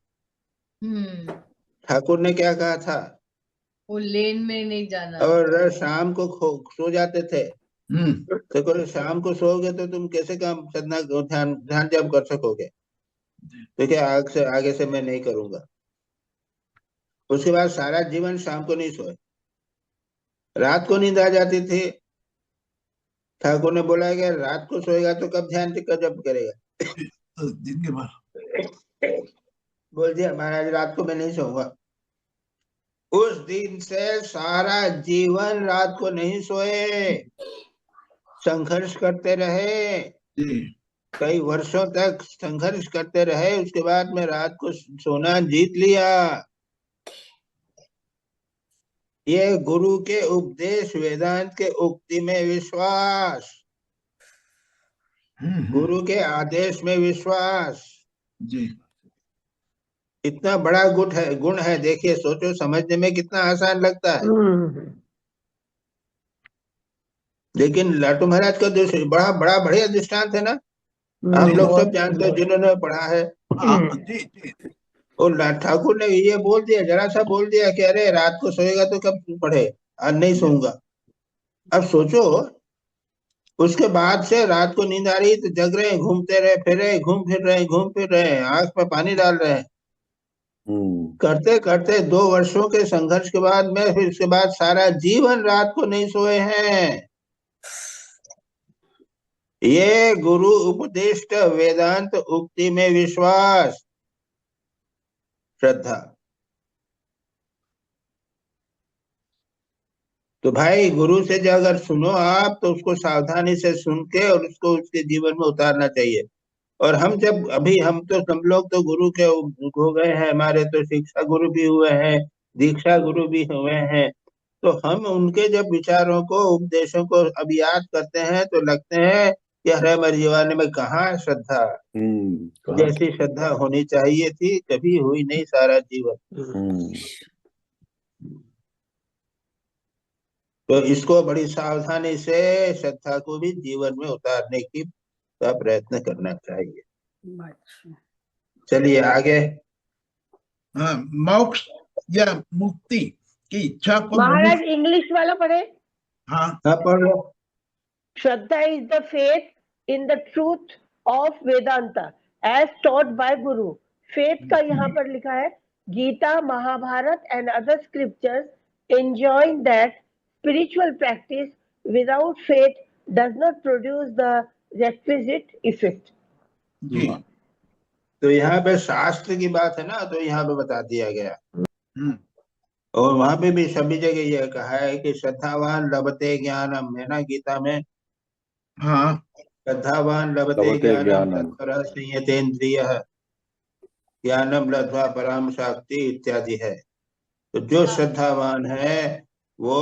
ठाकुर ने क्या कहा था? वो लेन में नहीं जाना। और शाम को सो जाते थे। तो शाम को सोओगे तो तुम कैसे काम साधना ध्यान ध्यान जप कर सकोगे? तो क्या आगे से मैं नहीं करूंगा। उसके बाद सारा जीवन शाम को नहीं सोए, रात को नींद आ जाती थी। ठाकुर ने बोला कि रात को सोएगा तो कब ध्यान टिका जप करेगा? दिन के बाद बोल दिया महाराज रात को मैं नहीं सोऊंगा। उस दिन से सारा जीवन रात को नहीं सोए, संघर्ष करते रहे, कई वर्षों तक संघर्ष करते रहे। उसके बाद में रात को सोना जीत लिया। ये गुरु के उपदेश, वेदांत के उक्ति में विश्वास, गुरु के आदेश में विश्वास, जी। इतना बड़ा गुण है। देखिए, सोचो, समझने में कितना आसान लगता है। लेकिन लाटू महाराज का जो बड़ा बड़ा बढ़िया दृष्टांत है ना, आप लोग सब जानते हो जिन्होंने पढ़ा है। और ठाकुर ने ये बोल दिया, जरा सा बोल दिया कि अरे रात को सोएगा तो कब पढ़े, आज नहीं सोऊंगा। अब सोचो, उसके बाद से रात को नींद आ रही तो जग रहे, घूमते रहे, फिर रहे, घूम फिर रहे, आंख में पानी डाल रहे हैं। करते करते 2 वर्षों के संघर्ष के बाद में, फिर उसके बाद सारा जीवन रात को नहीं सोए हैं। ये गुरु उपदिष्ट वेदांत उक्ति में विश्वास, श्रद्धा। तो भाई, गुरु से जो अगर सुनो आप, तो उसको सावधानी से सुन के और उसको उसके जीवन में उतारना चाहिए। और हम जब अभी हम लोग तो गुरु के हो गए हैं, हमारे तो शिक्षा गुरु भी हुए हैं, दीक्षा गुरु भी हुए हैं। तो हम उनके जब विचारों को, उपदेशों को अब याद करते हैं तो लगते हैं कि अरे हमारे जीवन में कहाँ श्रद्धा, जैसी श्रद्धा होनी चाहिए थी कभी हुई नहीं सारा जीवन। तो इसको बड़ी सावधानी से श्रद्धा को भी जीवन में उतारने की का प्रयत्न करना चाहिए। चलिए आगे। मोक्ष या मुक्ति की इच्छा को महाराज इंग्लिश वाला पढ़े। हाँ पढ़ो। Shraddha is the faith in the truth of Vedanta as taught by guru. Faith का यहाँ पर लिखा है Gita, Mahabharata and other scriptures enjoin that spiritual practice without faith does not produce the requisite effect. जी। तो यहाँ पे शास्त्र की बात है ना, तो यहाँ पे बता दिया गया। और वहां पे भी सभी जगह यह कहा है कि श्रद्धावान लभते ज्ञानम, है ना गीता में। हाँ, श्रद्धावान लभते ज्ञानम तत्परः संयतेन्द्रियः ज्ञानम लब्ध्वा पराम शक्ति इत्यादि है। तो जो श्रद्धावान है वो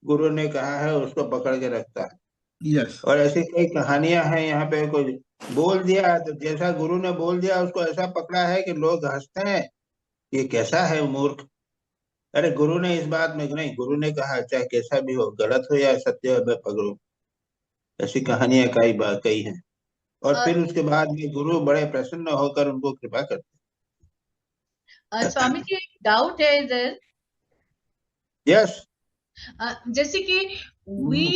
गुरु ने कहा है उसको पकड़ के रखता है। यस। और ऐसी कई कहानियां हैं, यहाँ पे कोई बोल दिया तो जैसा गुरु ने बोल दिया उसको ऐसा पकड़ा है कि लोग हंसते हैं, ये कैसा है मूर्ख। अरे गुरु ने इस बात में नहीं, गुरु ने कहा चाहे कैसा भी हो, गलत हो या सत्य हो, मैं पकड़ू। ऐसी कहानियां कई हैं। और फिर उसके बाद में गुरु बड़े प्रसन्न होकर उनको कृपा करते। स्वामी जी, डाउट है इधर। यस। जैसे कि we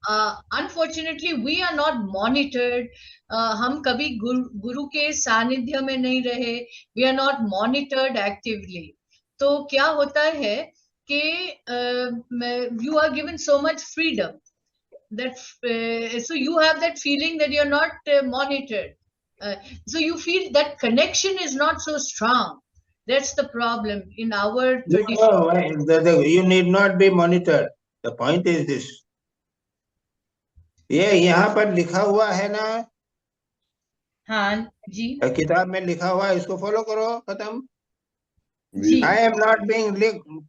unfortunately we are not monitored. हम कभी गुरु के सानिध्य में नहीं रहे. We are not monitored actively. तो क्या होता है कि you are given so much freedom that so you have that feeling that you're not monitored. So you feel that connection is not so strong. That's the problem in our tradition. No, you need not be monitored. The point is this. ये यहाँ पर लिखा हुआ है ना. हाँ जी. किताब में लिखा हुआ है, इसको फॉलो करो. खत्म. I am not being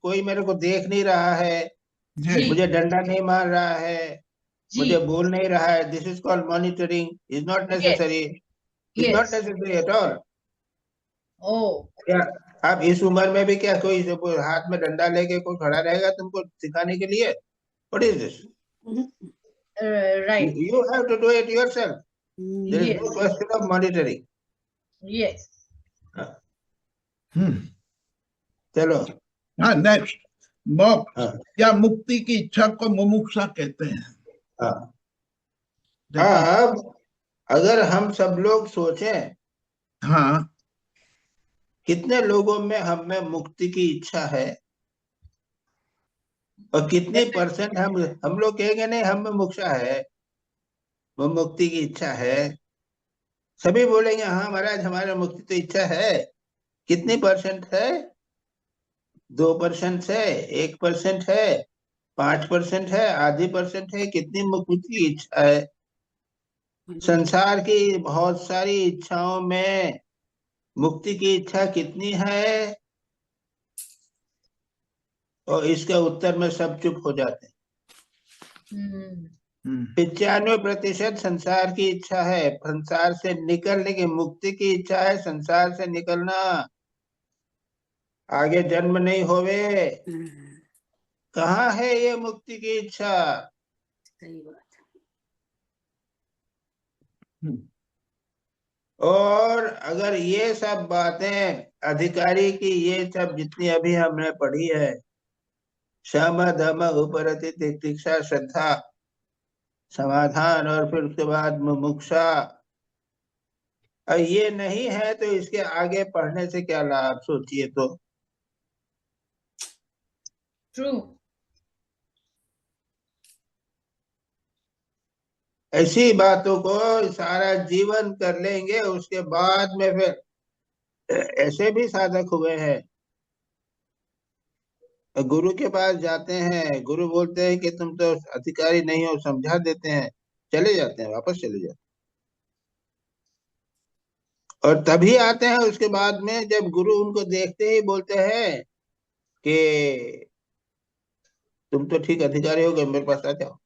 कोई मेरे को देख नहीं रहा है, मुझे डंडा नहीं मार रहा है, मुझे बोल नहीं रहा है. This is called monitoring. Is not necessary. Is not necessary at all. क्या आप इस उम्र में भी क्या कोई हाथ में डंडा लेके कोई खड़ा रहेगा तुमको सिखाने के लिए? What is this? Right. You have to do it yourself. There is no question of monitoring. Yes. चलो. हाँ, नेक्स्ट. मोक्ष या मुक्ति की इच्छा को मुमुक्षा कहते हैं. अब अगर हम सब लोग सोचें, हाँ, कितने लोगों में हम में मुक्ति की इच्छा है और कितने परसेंट हम लोग कहेंगे नहीं हम में मुक्षा है, वो मुक्ति की इच्छा है. सभी बोलेंगे हाँ महाराज हमारे मुक्ति तो इच्छा है. कितनी परसेंट है? 2% है, 1% है, 5% है, आधी % है. कितनी मुक्ति की इच्छा है? संसार की बहुत सारी इच्छाओं में मुक्ति की इच्छा कितनी है? और इसका उत्तर में सब चुप हो जाते हैं. 95% संसार की इच्छा है, संसार से निकलने की. मुक्ति की इच्छा है संसार से निकलना, आगे जन्म नहीं होवे. कहाँ है ये मुक्ति की इच्छा? सही बात. और अगर ये सब बातें अधिकारी की, ये सब जितनी अभी हमने पढ़ी है, शम दम उपरति तितिक्षा श्रद्धा समाधान और फिर उसके बाद मुमुक्षा, ये नहीं है तो इसके आगे पढ़ने से क्या लाभ? सोचिए तो. ट्रू. ऐसी बातों को सारा जीवन कर लेंगे, उसके बाद में फिर ऐसे भी साधक हुए हैं, गुरु के पास जाते हैं, गुरु बोलते हैं कि तुम तो अधिकारी नहीं हो, समझा देते हैं, चले जाते हैं, वापस चले जाते हैं. और तभी आते हैं उसके बाद में जब गुरु उनको देखते ही बोलते हैं कि तुम तो ठीक अधिकारी हो गए, मेरे पास आ जाओ.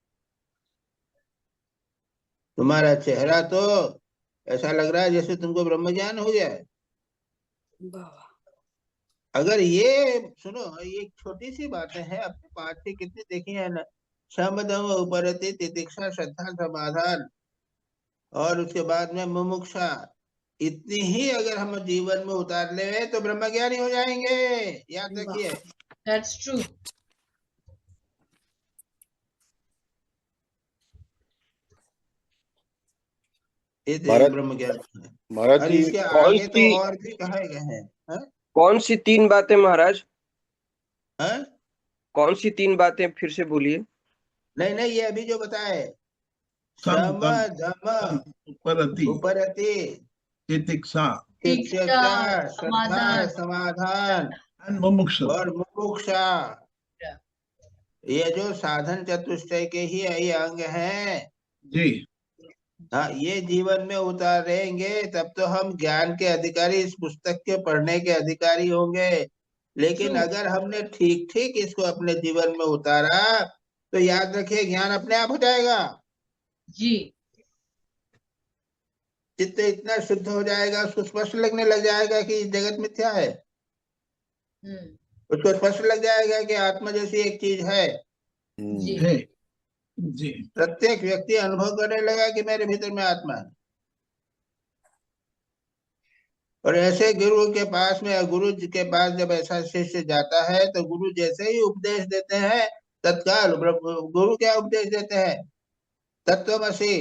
तुम्हारा चेहरा तो ऐसा लग रहा है जैसे तुमको ब्रह्म ज्ञान हो गया है. अगर ये सुनो, ये छोटी सी बातें हैं, अपने पाठ की कितनी देखी है ना. शमदम उपरति तितिक्षा श्रद्धा समाधान और उसके बाद में मुमुक्षा, इतनी ही अगर हम जीवन में उतार ले तो ब्रह्म ज्ञानी हो जाएंगे. याद रखिए. That's true. ब्रह्म ज्ञान. महाराज जी, इसके आगे तो और भी कहे गए हैं. कौन सी 3 बातें महाराज? हैं? कौन सी 3 बातें फिर से बोलिए? नहीं, ये अभी जो बताए, सम दम उपरति तितिक्षा श्रद्धा समाधान और मुमुक्षा, ये जो साधन चतुष्टय के ही यही अंग हैं जी. हाँ, ये जीवन में उतारेंगे तब तो हम ज्ञान के अधिकारी, इस पुस्तक के पढ़ने के अधिकारी होंगे. लेकिन अगर हमने ठीक ठीक इसको अपने जीवन में उतारा तो याद रखिए ज्ञान अपने आप हो जाएगा जी. चित्त इतना शुद्ध हो जाएगा, उसको स्पष्ट लगने लग जाएगा कि जगत मिथ्या है. उसको स्पष्ट लग जाएगा कि आत्मा जैसी एक चीज है. जी. प्रत्येक व्यक्ति अनुभव करने लगा कि मेरे भीतर में आत्मा है. और ऐसे गुरु के पास में, गुरु जी के पास जब ऐसा शिष्य जाता है तो गुरु जैसे ही उपदेश देते हैं तत्काल गुरु क्या उपदेश देते हैं? तत्वमसि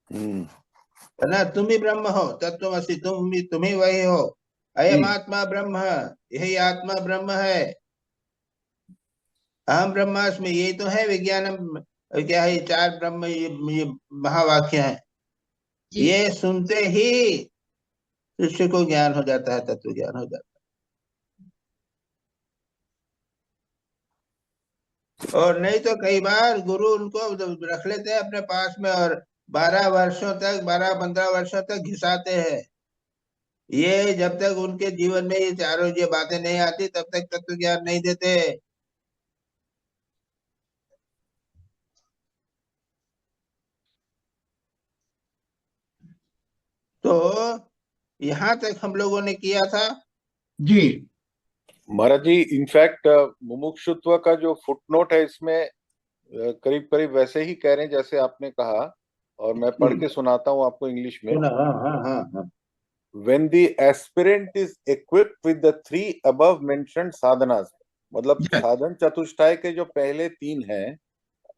है ना, तुम ही ब्रह्म हो, तत्वमसि, तुम ही वही हो, अयम आत्मा ब्रह्म, यही आत्मा ब्रह्म है, अहम ब्रह्मास्मि, यही तो है विज्ञानम, क्या है, 4 ब्रह्म, ये महावाक्य है। ये सुनते ही शिष्य को ज्ञान हो जाता है, तत्व ज्ञान हो जाता है। और नहीं तो कई बार गुरु उनको रख लेते हैं अपने पास में और 12 वर्षों तक, 12-15 वर्षों तक घिसाते हैं। ये जब तक उनके जीवन में ये चारों ये बातें नहीं आती तब तक तत्व ज्ञान नहीं देते। तो यहाँ तक हम लोगों ने किया था जी महाराज जी। इनफैक्ट मुमुक्षुत्व का जो फुटनोट है इसमें करीब करीब वैसे ही कह रहे हैं जैसे आपने कहा, और मैं पढ़ के सुनाता हूँ आपको इंग्लिश में। हाँ। When the aspirant is equipped with the 3 above mentioned sadhanas, मतलब साधन चतुष्टय के जो पहले 3 हैं,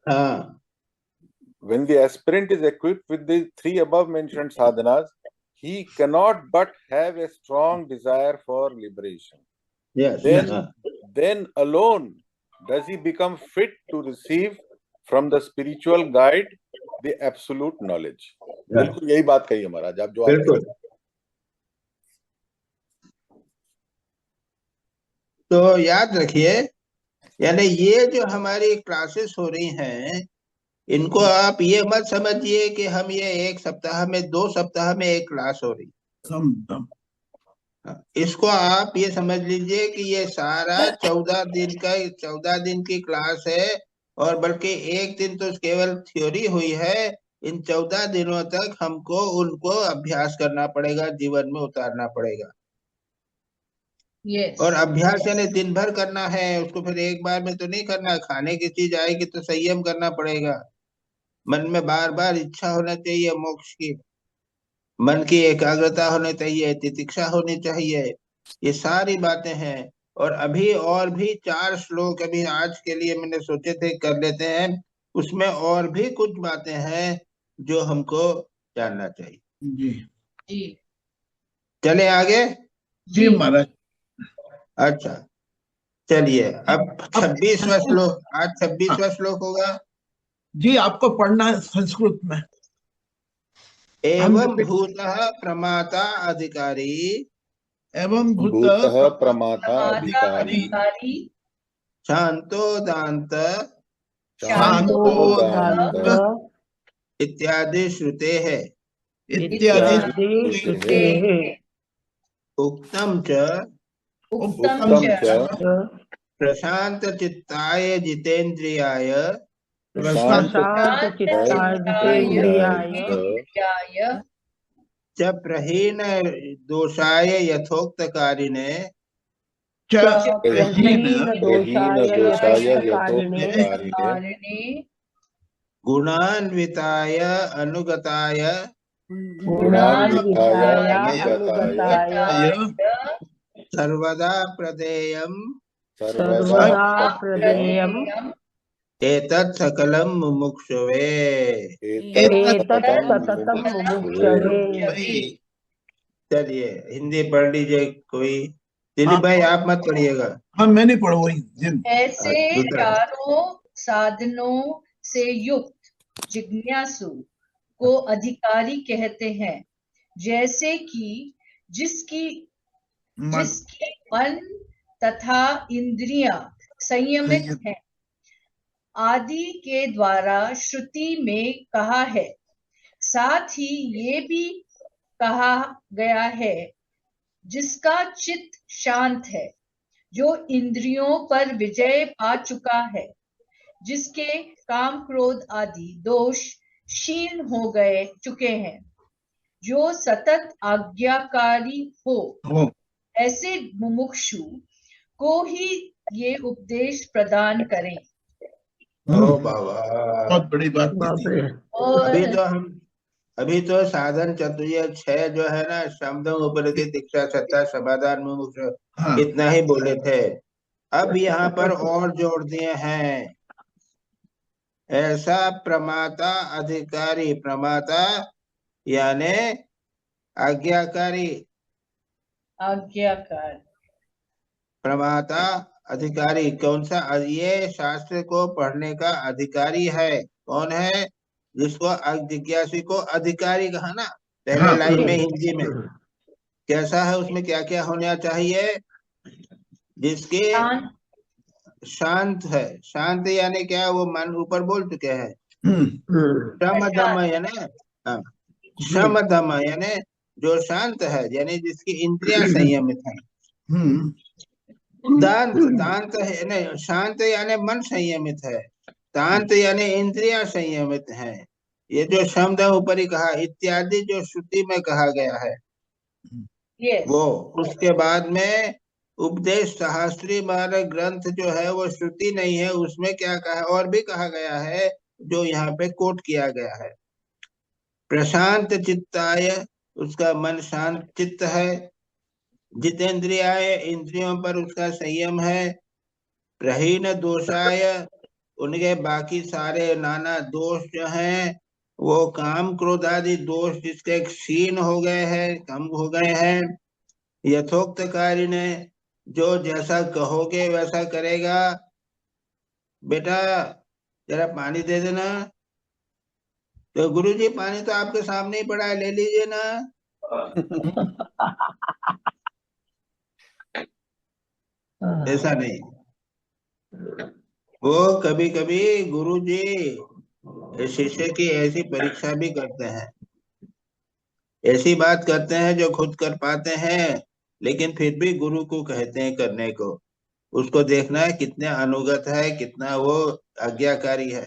हाँ, when the aspirant is equipped with the 3 above mentioned sadhanas, he cannot but have a strong desire for liberation. yes, then alone does he become fit to receive from the spiritual guide the absolute knowledge. बिल्कुल यही बात कही है महाराज आप, जो बिल्कुल। तो याद रखिए, यानी ये जो हमारी क्लासेस हो रही हैं, इनको आप ये मत समझिए कि हम ये 1 सप्ताह में, 2 सप्ताह में एक क्लास हो रही, इसको आप ये समझ लीजिए कि ये सारा 14 दिन की क्लास है, और बल्कि 1 दिन तो केवल थ्योरी हुई है। इन 14 दिनों तक हमको उनको अभ्यास करना पड़ेगा, जीवन में उतारना पड़ेगा। Yes. और अभ्यास यानी दिन भर करना है उसको, फिर एक बार में तो नहीं करना। खाने की चीज आएगी तो संयम करना पड़ेगा, मन में बार बार इच्छा होना चाहिए मोक्ष की, मन की एकाग्रता होनी चाहिए, तितिक्षा होनी चाहिए, ये सारी बातें हैं। और अभी और भी 4 श्लोक अभी आज के लिए मैंने सोचे थे कर लेते हैं, उसमें और भी कुछ बातें हैं जो हमको जानना चाहिए। जी चले आगे। जी महाराज। अच्छा चलिए, अब 26वां श्लोक, आज 26वां श्लोक होगा। जी आपको पढ़ना है संस्कृत में। एवं भूतः प्रमाता अधिकारी, एवं भूतः प्रमाता अधिकारी, शांतोदांत इत्यादि श्रुते है, उक्तम च प्रशांत चित्ताय जितेन्द्रियाय च प्रहीन दोषाय यथोक्तकारिणे गुणान्विताय अनुगताय सर्वदा प्रदेयम् एतत् सकलं मुमुक्षवे। चलिए हिंदी पढ़ लीजिए कोई। दिलीप भाई आप मत पढ़िएगा। हाँ मैं नहीं पढ़ूंगा। ऐसे चारों साधनों से युक्त जिज्ञासु को अधिकारी कहते हैं, जैसे कि जिसकी मन तथा इंद्रियां संयमित हैं आदि के द्वारा श्रुति में कहा है। साथ ही ये भी कहा गया है, जिसका चित्त शांत है, जो इंद्रियों पर विजय पा चुका है, जिसके काम क्रोध आदि दोष क्षीण हो चुके हैं, जो सतत आज्ञाकारी हो, ऐसे मुमुक्षु को ही ये उपदेश प्रदान करें। ओ बाबा, बहुत बड़ी बात। अभी तो साधन चतुर्य 6 जो है ना, शब्दों उपलब्धि दीक्षा सत्ता समाधान मुमुक्ष, इतना ही बोले थे। अब यहाँ पर और जोड़ दिए हैं, ऐसा प्रमाता अधिकारी, प्रमाता यानी आज्ञाकारी, आज्ञाकार, प्रमाता अधिकारी कौन सा? ये शास्त्र को पढ़ने का अधिकारी है। कौन है? जिसको जिज्ञासु को अधिकारी कहा ना पहले लाइन में हिंदी में। कैसा है? उसमें क्या क्या होना चाहिए? जिसके शांत है। शांत यानी क्या? वो मन ऊपर बोल चुके हैं। शम दम यानी शम दम यानी जो शांत है, यानी जिसकी इंद्रियां संयमित है। दांत, दांत है नहीं, शांत यानी मन संयमित है, दांत यानी इंद्रियां संयमित है। ये जो शब्द ऊपर ही कहा इत्यादि जो श्रुति में कहा गया है वो। उसके बाद में उपदेश शास्त्री मार्ग ग्रंथ जो है वो श्रुति नहीं है, उसमें क्या कहा और भी कहा गया है जो यहाँ पे कोट किया गया है। प्रशांत चित्ताय, उसका मन शांत चित्त है। जितेंद्रियाय, इंद्रियों पर उसका संयम है। प्रहीन दोषाय, उनके बाकी सारे नाना दोष जो हैं वो काम क्रोध आदि दोष जिसके क्षीण हो गए हैं, कम हो गए हैं। यथोक्त कार्य ने, जो जैसा कहोगे वैसा करेगा। बेटा जरा पानी दे देना। तो गुरुजी पानी तो आपके सामने ही पड़ा है, ले लीजिए ना। ऐसा नहीं, वो कभी कभी गुरुजी शिष्य की ऐसी परीक्षा भी करते हैं, ऐसी बात करते हैं जो खुद कर पाते हैं लेकिन फिर भी गुरु को कहते हैं करने को। उसको देखना है कितने अनुगत है, कितना वो आज्ञाकारी है।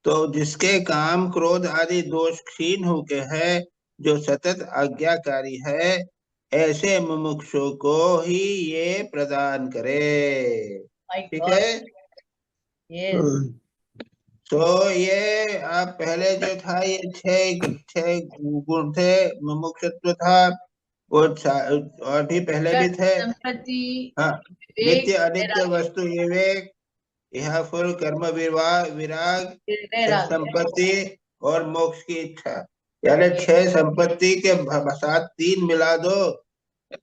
तो जिसके काम क्रोध आदि दोष क्षीण हो के है, जो सतत आज्ञाकारी है, ऐसे मुमुक्षु को ही ये प्रदान करे। ठीक है। तो ये आप पहले जो था ये छह गुण थे, मुमुक्षुत्व था, वो और भी पहले भी थे। हाँ, नित्य अनित्य वस्तु विवेक, यह फुल कर्म विराग, संपत्ति और मोक्ष की इच्छा, यानी 6 संपत्ति के साथ 3 मिला दो,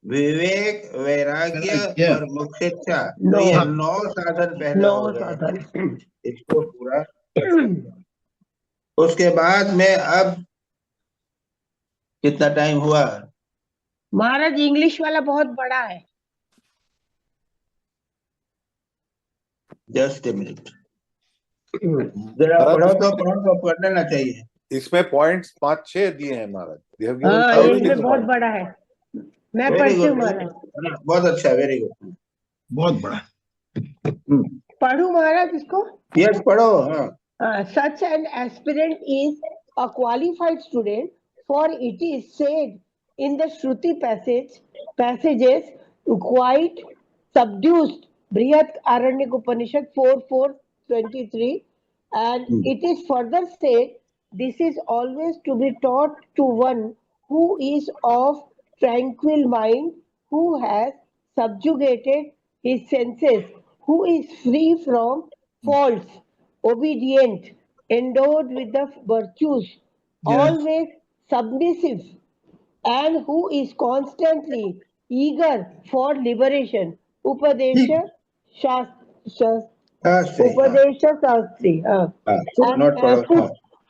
विवेक, वैराग्य और मोक्ष इच्छा। तो ये 9 साधन पहले हो गए, इसको पूरा। उसके बाद में अब कितना टाइम हुआ? महाराज इंग्लिश वाला बहुत बड़ा है। जस्ट ए मिनट, जरा पढ़ो तो पढ़ लेना चाहिए। इसमें पॉइंट्स 5-6 दिए हैं महाराज। इसमें बहुत बड़ा है, मैं पढ़ती हूँ महाराज। बहुत अच्छा, वेरी गुड, बहुत बड़ा। पढ़ू महाराज इसको? यस पढ़ो। हाँ। Such an aspirant is a qualified student, for it is said in the Shruti passages quite subdued, Brihat Aranyak Upanishad 4:4-23, and it is further said, this is always to be taught to one who is of tranquil mind, who has subjugated his senses, who is free from faults, obedient, endowed with the virtues, always submissive, and who is constantly eager for liberation. Upadesha Shastri.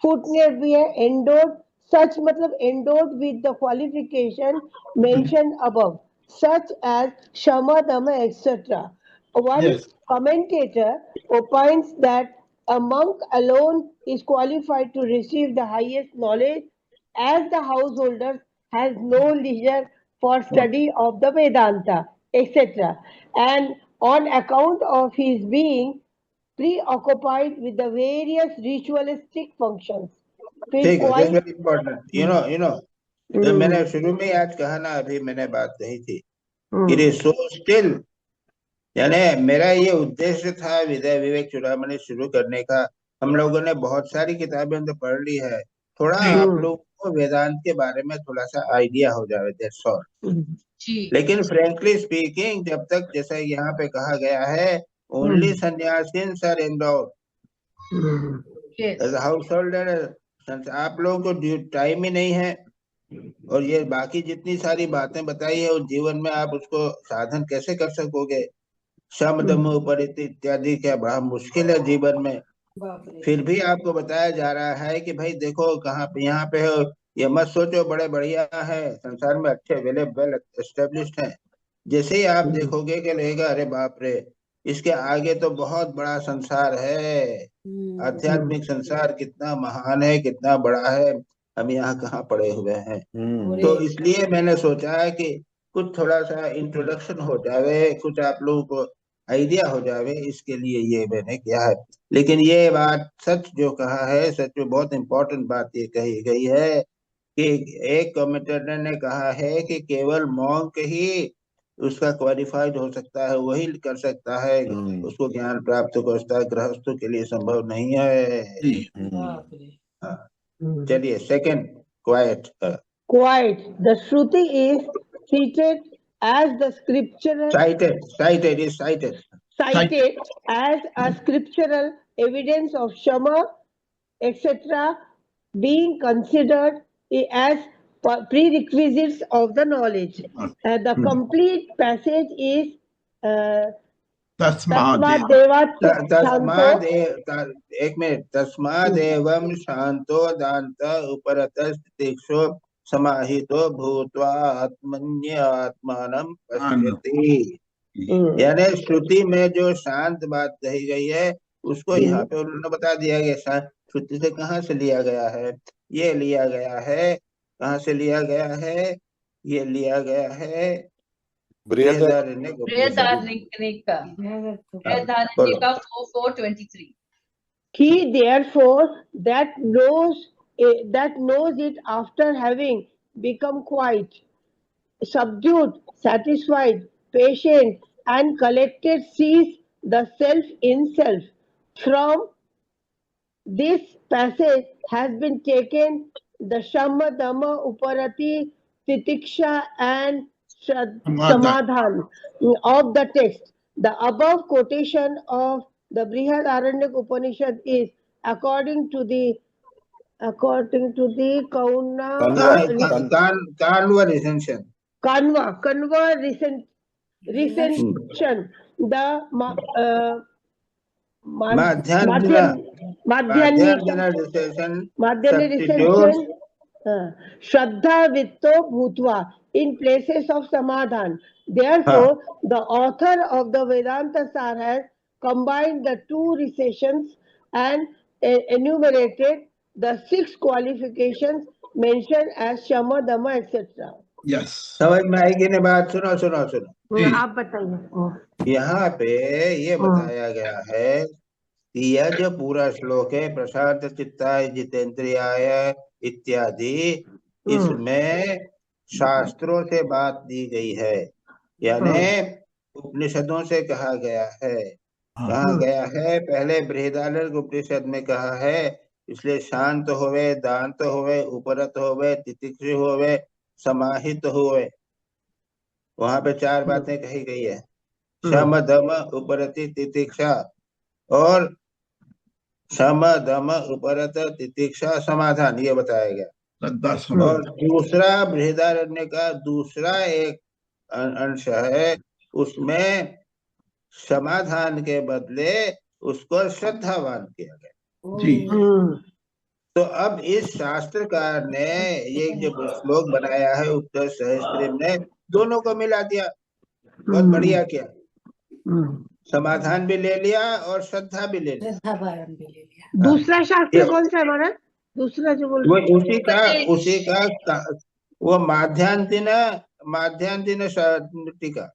Footnote भी है, endowed, such मतलब endowed with the qualification mentioned above, such as Shama, Dama, etc. One commentator opines that a monk alone is qualified to receive the highest knowledge, as the householder has no leisure for study of the Vedanta, etc. And on account of his being preoccupied with the various ritualistic functions. ठीक है, that's very important. You know, तो मैंने शुरू में आज कहा ना, अभी मैंने बात कही थी कि so still, यानी मेरा ये उद्देश्य था विद्या विवेक चूड़ामणि शुरू करने का। हम लोगों ने बहुत सारी किताबें तो पढ़ ली है, थोड़ा आप लोगों को वेदांत के बारे में थोड़ा सा आइडिया हो जाए, दैट्स ऑल। लेकिन फ्रेंकली स्पीकिंग, जब तक जैसा यहाँ पे कहा गया है, only sannyasins are endowed, Yes. Householder आप लोगों को टाइम ही नहीं है, और ये बाकी जितनी सारी बातें बताई है उस जीवन में आप उसको साधन कैसे कर सकोगे? शम दम ऊपर इत्यादि क्या बड़ा मुश्किल है जीवन में। फिर भी आपको बताया जा रहा है कि भाई देखो कहाँ पे यहाँ पे हो, ये मत सोचो बड़े बढ़िया है संसार में, अच्छे वेल एस्टेब्लिश्ड हैं। जैसे ही आप देखोगे कि लगेगा अरे बाप रे, इसके आगे तो बहुत बड़ा संसार है, आध्यात्मिक संसार कितना महान है, कितना बड़ा है, हम यहाँ कहाँ पड़े हुए हैं। तो इसलिए मैंने सोचा है कि कुछ थोड़ा सा इंट्रोडक्शन हो जावे, कुछ आप लोगों को आइडिया हो जावे, इसके लिए ये मैंने किया है। लेकिन ये बात सच जो कहा है, सच में बहुत इंपॉर्टेंट बात ये कही गई है कि एक कमेंटेटर ने कहा है कि केवल मॉन्क ही उसका क्वालिफाइड हो सकता है, वही कर सकता है, उसको ज्ञान प्राप्त हो सकता है, गृहस्थों के लिए संभव नहीं है। हाँ, चलिए second quite. Quiet. The Shruti is treated as the scriptural cited as a scriptural evidence of Shama, etc., being considered as prerequisites of the knowledge. The complete passage is एक मिनट, तस्मादेवं शांतो दांत उपरतस्तितिक्षो समाहितो भूत्वा आत्मन्य आत्मानं पश्यति। यानी श्रुति में जो शांत बात कही गई है उसको यहाँ पे उन्होंने बता दिया गया। श्रुति से कहाँ से लिया गया है? ये लिया गया है, कहाँ से लिया गया है? ये लिया गया है बृहदारण्यका 4:23। He therefore that knows it after having become quiet, subdued, satisfied, patient, and collected sees the self in self. From this passage has been taken the Shama, Dhamma, Uparati, Titiksha, and Samadhan of the text. The above quotation of the Brihadaranyaka Upanishad is according to the Kanva recension, the Madhyani recension, Shraddha Vitto Bhutva, in places of Samadhan. Therefore, the author of the Vedanta Sar has combined the two recensions and enumerated the 6 qualifications mentioned as Shama, Dhamma, etc. Yes. समझ में आएगी ना बात? सुनो आप बताइए। यहाँ पे ये बताया गया है कि यह जो पूरा श्लोक है प्रशांत चित्ताय जितेंद्रियाय इत्यादि, इसमें शास्त्रों से बात दी गई है, यानी उपनिषदों से कहा गया है। कहा गया है पहले बृहदारण्यक उपनिषद में कहा है, इसलिए शांत होवे, दांत होवे, उपरत होवे, तितिक्षु होवे, समाहित होवे, वहां पे 4 बातें कही गई है। शम दम उपरति तितिक्षा, और शम दम उपरत तितिक्षा समाधान, ये बताया गया। और दूसरा बृहदारण्य का दूसरा एक अंश है, उसमें समाधान के बदले उसको श्रद्धावान किया गया। जी। तो अब इस शास्त्रकार ने ये जो श्लोक बनाया है उपदेश सहस्त्री ने, दोनों को मिला दिया, बहुत बढ़िया किया। समाधान भी ले लिया और श्रद्धा भी ले लिया। दूसरा शास्त्र कौन सा हमारा? दूसरा जो बोल उसी का वो माध्यान्तिन टीका।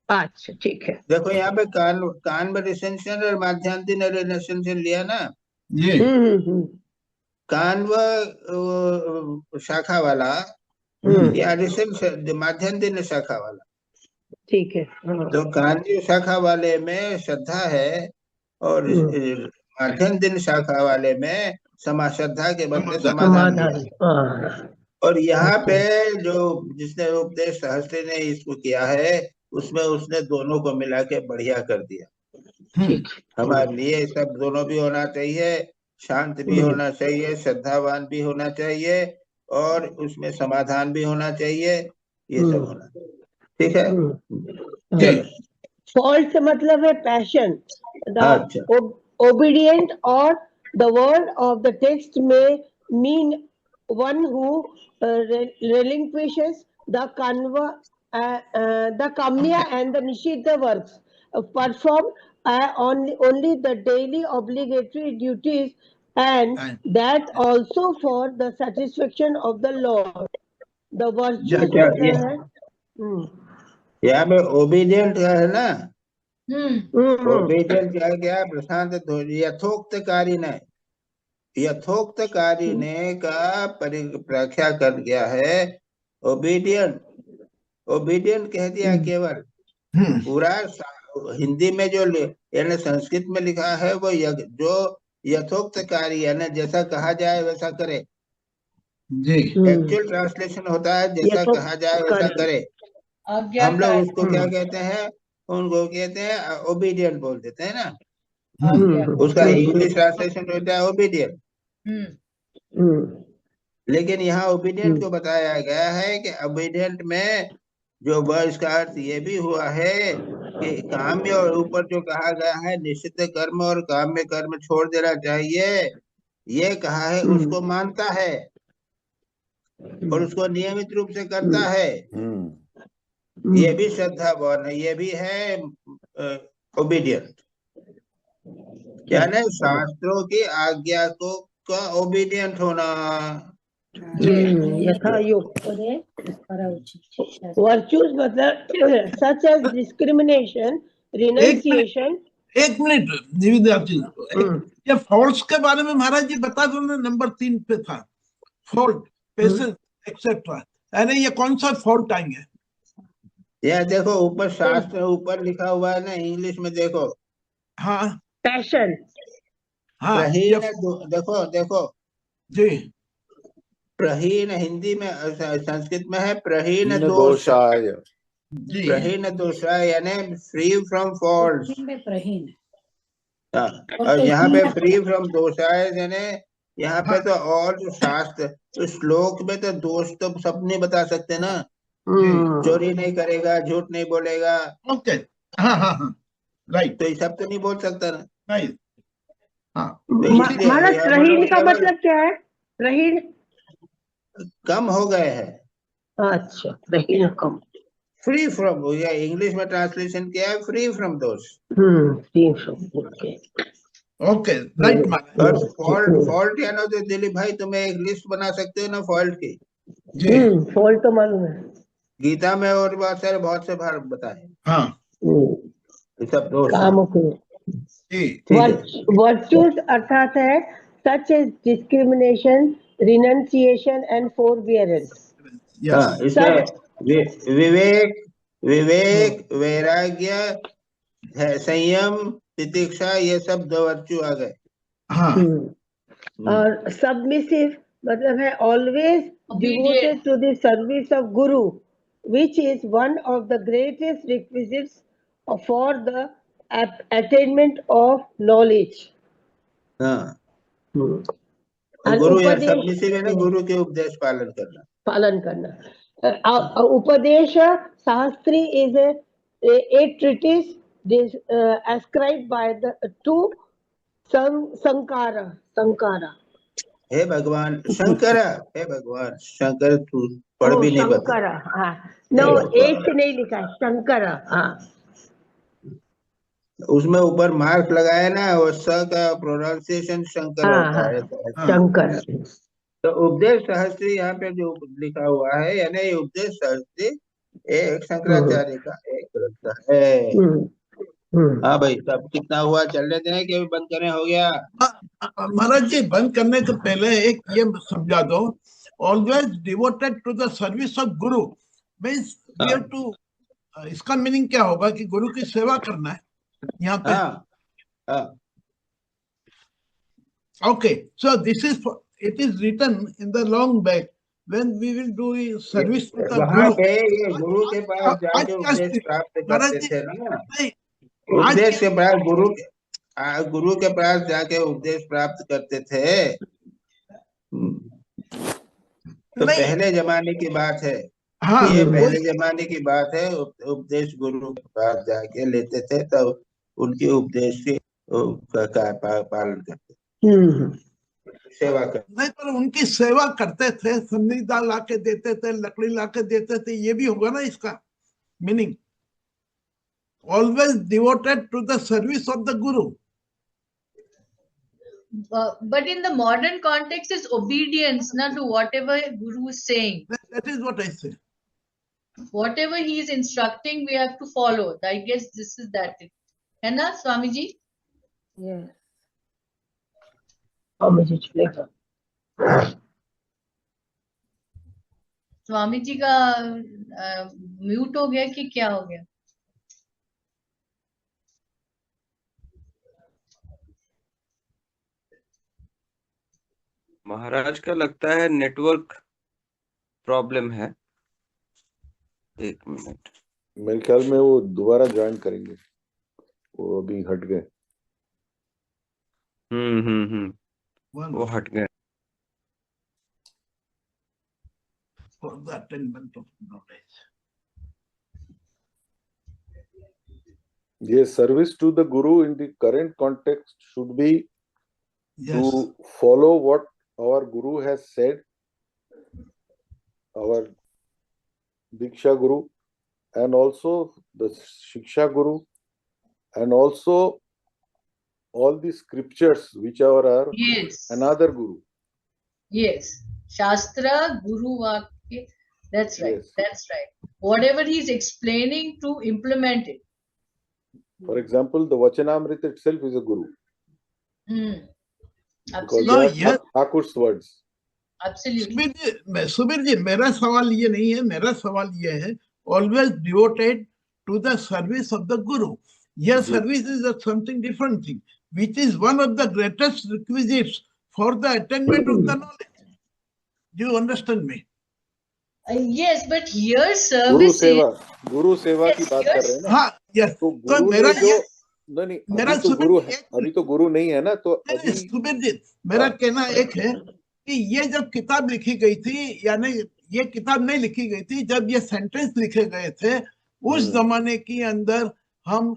अच्छा ठीक है। देखो यहाँ पे कान रिसेंशन और माध्यान्तिन रिसेंशन लिया ना। कान्व शाखा वाला या माध्यान्तिन शाखा वाला, ठीक है। तो कान्व शाखा वाले में श्रद्धा है और माध्यान्तिन शाखा वाले में श्रद्धा के बदले समाधान है। और यहाँ पे जो जिसने उपदेश सहस्त्री ने इसको किया है, उसमें उसने दोनों को मिला के बढ़िया कर दिया। हमारे लिए सब दोनों भी होना चाहिए, शांत भी होना चाहिए, श्रद्धावान भी होना चाहिए, और उसमें समाधान भी होना चाहिए, ये सब होना चाहिए। ठीक है, चलो। फॉल्ट से मतलब है पैशन, अच्छा, ओबीडियंट और the word of the text में mean one who relinquishes the kamya and the nishita works, perform only the daily obligatory duties, and that also for the satisfaction of the Lord. The virtue यहाँ पे obedient का है ना, obedient क्या क्या प्रशांत यथोक्तकारी ने, यथोक्तकारी ने का व्याख्या कर गया है ओबीडियंट। ओबीडियंट कह दिया केवल, पूरा हिंदी में जो यानी संस्कृत में लिखा है वो जो यथोक्तकारी यानी जैसा कहा जाए वैसा करे। एक्चुअल ट्रांसलेशन होता है जैसा कहा जाए वैसा करे। हम लोग उसको क्या कहते हैं, उनको कहते हैं ओबीडियंट बोल देते हैं ना, उसका इंग्लिश ट्रांसलेशन होता है ओबीडियंट। लेकिन यहाँ ओबीडियंट को बताया गया है कि ओबीडियंट में जो वर्ड का अर्थ ये भी हुआ है कि काम्य और ऊपर जो कहा गया है निश्चित कर्म और काम्य कर्म छोड़ देना चाहिए, ये कहा है उसको मानता है और उसको नियमित रूप से करता है, ये भी श्रद्धावान है, ये भी है ओबीडियंट। यानी शास्त्रों की आज्ञा को का ओबीडियंट होना। यथा योग वर्चूज मतलब सच एज डिस्क्रिमिनेशन, रिनाउंसिएशन। एक मिनट निवेदिता जी, ये फॉल्ट्स के बारे में महाराज जी बता दो ना, नंबर 3 पे था फॉल्ट, पेशेंस एक्सेट्रा, यानी ये कौन सा फॉल्ट आएंगे? ये देखो ऊपर शास्त्र ऊपर लिखा हुआ है ना, इंग्लिश में देखो। हाँ, पैशन। हाँ, देखो देखो जी, प्रहीन हिंदी में, संस्कृत में है प्रहीन दोषाय। प्रहीन दोषाय यानी फ्री फ्रॉम फॉल्ट्स, और यहाँ पे फ्री फ्रॉम दोषाय यानी यहाँ पे तो और जो शास्त्र तो श्लोक में तो दोष तो सब नहीं बता सकते ना, चोरी नहीं करेगा, झूठ नहीं बोलेगा, ओके, हाँ हाँ हाँ, राइट, तो ये सब तो नहीं बोल सकता ना, राइट। हाँ, महाराज प्रहीन का मतलब क्या है? प्रहीन कम हो गए हैं। अच्छा, प्रहीन कम, फ्री फ्रॉम हो गया, इंग्लिश में ट्रांसलेशन किया है फ्री फ्रॉम दोष। Free from, okay okay, right. और फॉल्ट या ना, तो दिलीप भाई तुम्हें एक लिस्ट बना सकते हो ना फॉल्ट की? फॉल्ट तो मालूम है, गीता में और बहुत से भाग बताए। हाँ, सब दोष कामों के। वर्चूज अर्थात है such as discrimination, renunciation and forbearance. विवेक, वैराग्य है, संयम, तितिक्षा, ये सब 2 वर्चू आ गए। हाँ, और सबमिसिव मतलब है always devoted to the service of guru, which is one of the greatest requisites for the attainment of knowledge. हाँ, गुरु या सबमिसिव है, गुरु के उपदेश पालन करना। उपदेश Shastri is a treatise ascribed by the to Sankara। हे भगवान शंकरा, हे भगवान शंकर, तू पढ़ भी नहीं पता। हाँ, नो एक नहीं लिखा है, शंकरा। हाँ, उसमें ऊपर मार्क लगाया ना, वो स का प्रोनाउंसिएशन शंकर होता है। शंकर। तो उपदेश सहस्त्री यहाँ पे जो लिखा हुआ है, यानी उपदेश सहस्त्री एक शंकराचार्य का एक ग्रंथ है। हाँ भाई, सब कितना हुआ, चल लेते हैं कि बंद करें? हो गया महाराज जी। बंद करने से पहले एक ये समझा दो, always devoted to the service of guru means we have to, इसका मीनिंग क्या होगा कि गुरु की सेवा करना है यहाँ पे। Okay, so this is, it is written in the long back when we will do service with the वहाँ पे ये गुरु के पास जाके उपदेश प्राप्त करते थे ना। उपदेश के पास गुरु के पास जाके उपदेश प्राप्त करते थे। तो पहले जमाने की बात है। हाँ, ये पहले जमाने की बात है। उपदेश गुरु के पास जाके लेते थे, तब उनके उपदेश के पालन करते, सेवा करते। नहीं, पर उनकी सेवा करते थे, संविदा ला के देते थे, लकड़ी ला के देते थे, ये भी होगा ना इसका मीनिंग। Always devoted to the service of the guru. But in the modern context, is obedience, not to whatever Guru is saying. That is what I say. Whatever he is instructing, we have to follow. I guess this is that. है ना Swamiji? Yes. Swamiji चलेगा। स्वामी जी का mute हो गया कि क्या हो गया? महाराज का लगता है नेटवर्क प्रॉब्लम है। एक मिनट, मेरे ख्याल में वो दोबारा ज्वाइन करेंगे, वो अभी हट गए। वो हट गए। For the attainment of knowledge. ये service to the guru in the current context should be Yes. to follow what our guru has said, our Diksha Guru, and also the Shiksha Guru, and also all the scriptures which are Yes. another Guru. Yes. Shastra, Guru Vakya. That's right. Yes. That's right. Whatever he is explaining, to implement it. For example, the Vachanamrita itself is a Guru. Because No, they are yes. Thakur's words. Absolutely. Subir जी, मेरा सवाल ये नहीं है, मेरा सवाल ये है, always devoted to the service of the Guru. Here service is a something different thing, which is one of the greatest requisites for the attainment of the knowledge. Do you understand me? Yes, but here service गुरु सेवा की बात कर रहे हैं ना। हाँ, yes. तो तो गुरु मेरा ने जो ये नहीं, मेरा अभी तो सुबीर गुरु जी है, अभी तो गुरु नहीं है ना, तो नहीं, अभी सुबीर जी, मेरा कहना एक है कि ये जब किताब लिखी गई थी, यानी ये किताब नहीं लिखी गई थी, जब ये सेंटेंस लिखे गए थे, उस जमाने के अंदर हम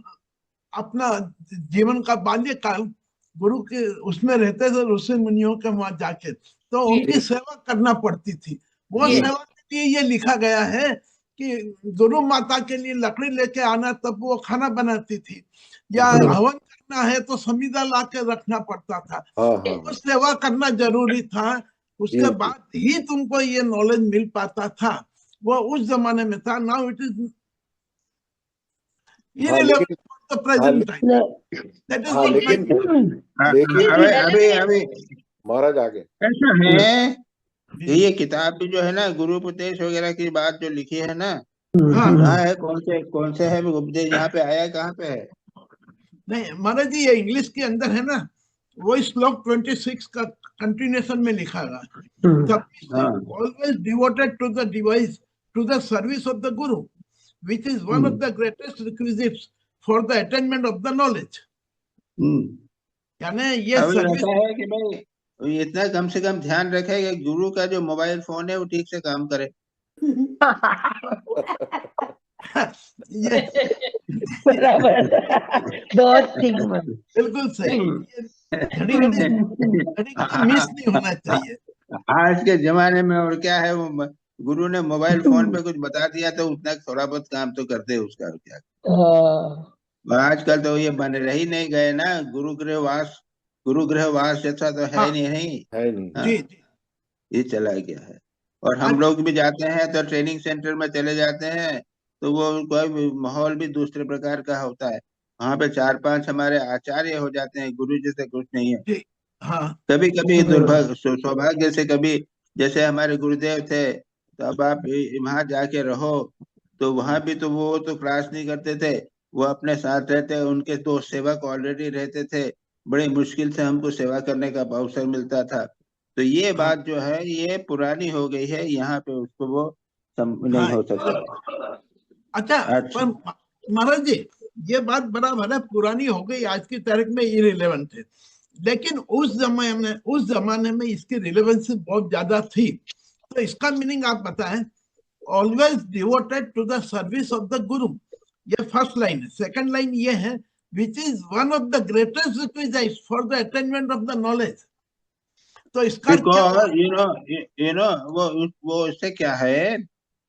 अपना जीवन का बाल्यकाल गुरु के उसमें रहते थे, ऋषि मुनियों के वहां जाके, तो उनकी सेवा करना पड़ती थी। वो सेवा के लिए ये लिखा गया है कि गुरु माता के लिए लकड़ी लेके आना, तब वो खाना बनाती थी, या हवन करना है तो संविदा ला के रखना पड़ता था। वो सेवा करना जरूरी था, उसके बाद ही तुमको ये नॉलेज मिल पाता था। वो उस जमाने में था। Now it is irrelevant for the present time. That is what अभी महाराज आगे ऐसा है, ये किताब भी जो है ना, गुरु उपदेश वगैरह की बात जो लिखी है ना, कहाँ है, कौन से है उपदेश, यहाँ पे आया, कहाँ पे है? नहीं महाराज जी, ये इंग्लिश के अंदर है ना, वो श्लोक 26 का कंटिन्यूएशन में लिखा है, always devoted to the device to the service of the guru, which is one of the greatest requisites for the attainment of the knowledge. यानी ये सर्विस है कि भाई इतना कम से कम ध्यान रखे कि गुरु का जो मोबाइल फोन है वो ठीक से काम करे। बराबर, बहुत ठीक, बिल्कुल सही, घड़ी मिस नहीं होना चाहिए आज के जमाने में। और क्या है, वो गुरु ने मोबाइल फोन पे कुछ बता दिया तो उतना थोड़ा बहुत काम तो करते हैं उसका, क्या। आजकल तो ये बन रही नहीं गए ना, गुरु गृहवास जैसा तो है नहीं। ये चला गया है। और हम लोग भी जाते हैं तो ट्रेनिंग सेंटर में चले जाते हैं, तो वो कोई माहौल भी दूसरे प्रकार का होता है। वहाँ पे 4-5 हमारे आचार्य हो जाते हैं, गुरु जैसे कुछ नहीं है। कभी कभी सौभाग्य से, कभी जैसे हमारे गुरुदेव थे, तो अब आप वहां जाके रहो, तो वहां भी तो वो तो क्लास नहीं करते थे, वो अपने साथ रहते, उनके 2 सेवक ऑलरेडी रहते थे, बड़ी मुश्किल से हमको सेवा करने का अवसर मिलता था। तो ये बात जो है ये पुरानी हो गई है, यहाँ पे उसको वो नहीं हो सकता। अच्छा, महाराज जी, ये बात बराबर है, पुरानी हो गई, आज की तारीख में इरिलेवेंट है, लेकिन उस जमाने में इसकी रिलेवेंस बहुत ज्यादा थी। तो इसका मीनिंग आप बताएं, always devoted to the service of the guru, ये फर्स्ट लाइन है। सेकंड लाइन ये है, which is one of the greatest requisites for the attainment of the knowledge। तो इसका वो इससे क्या है,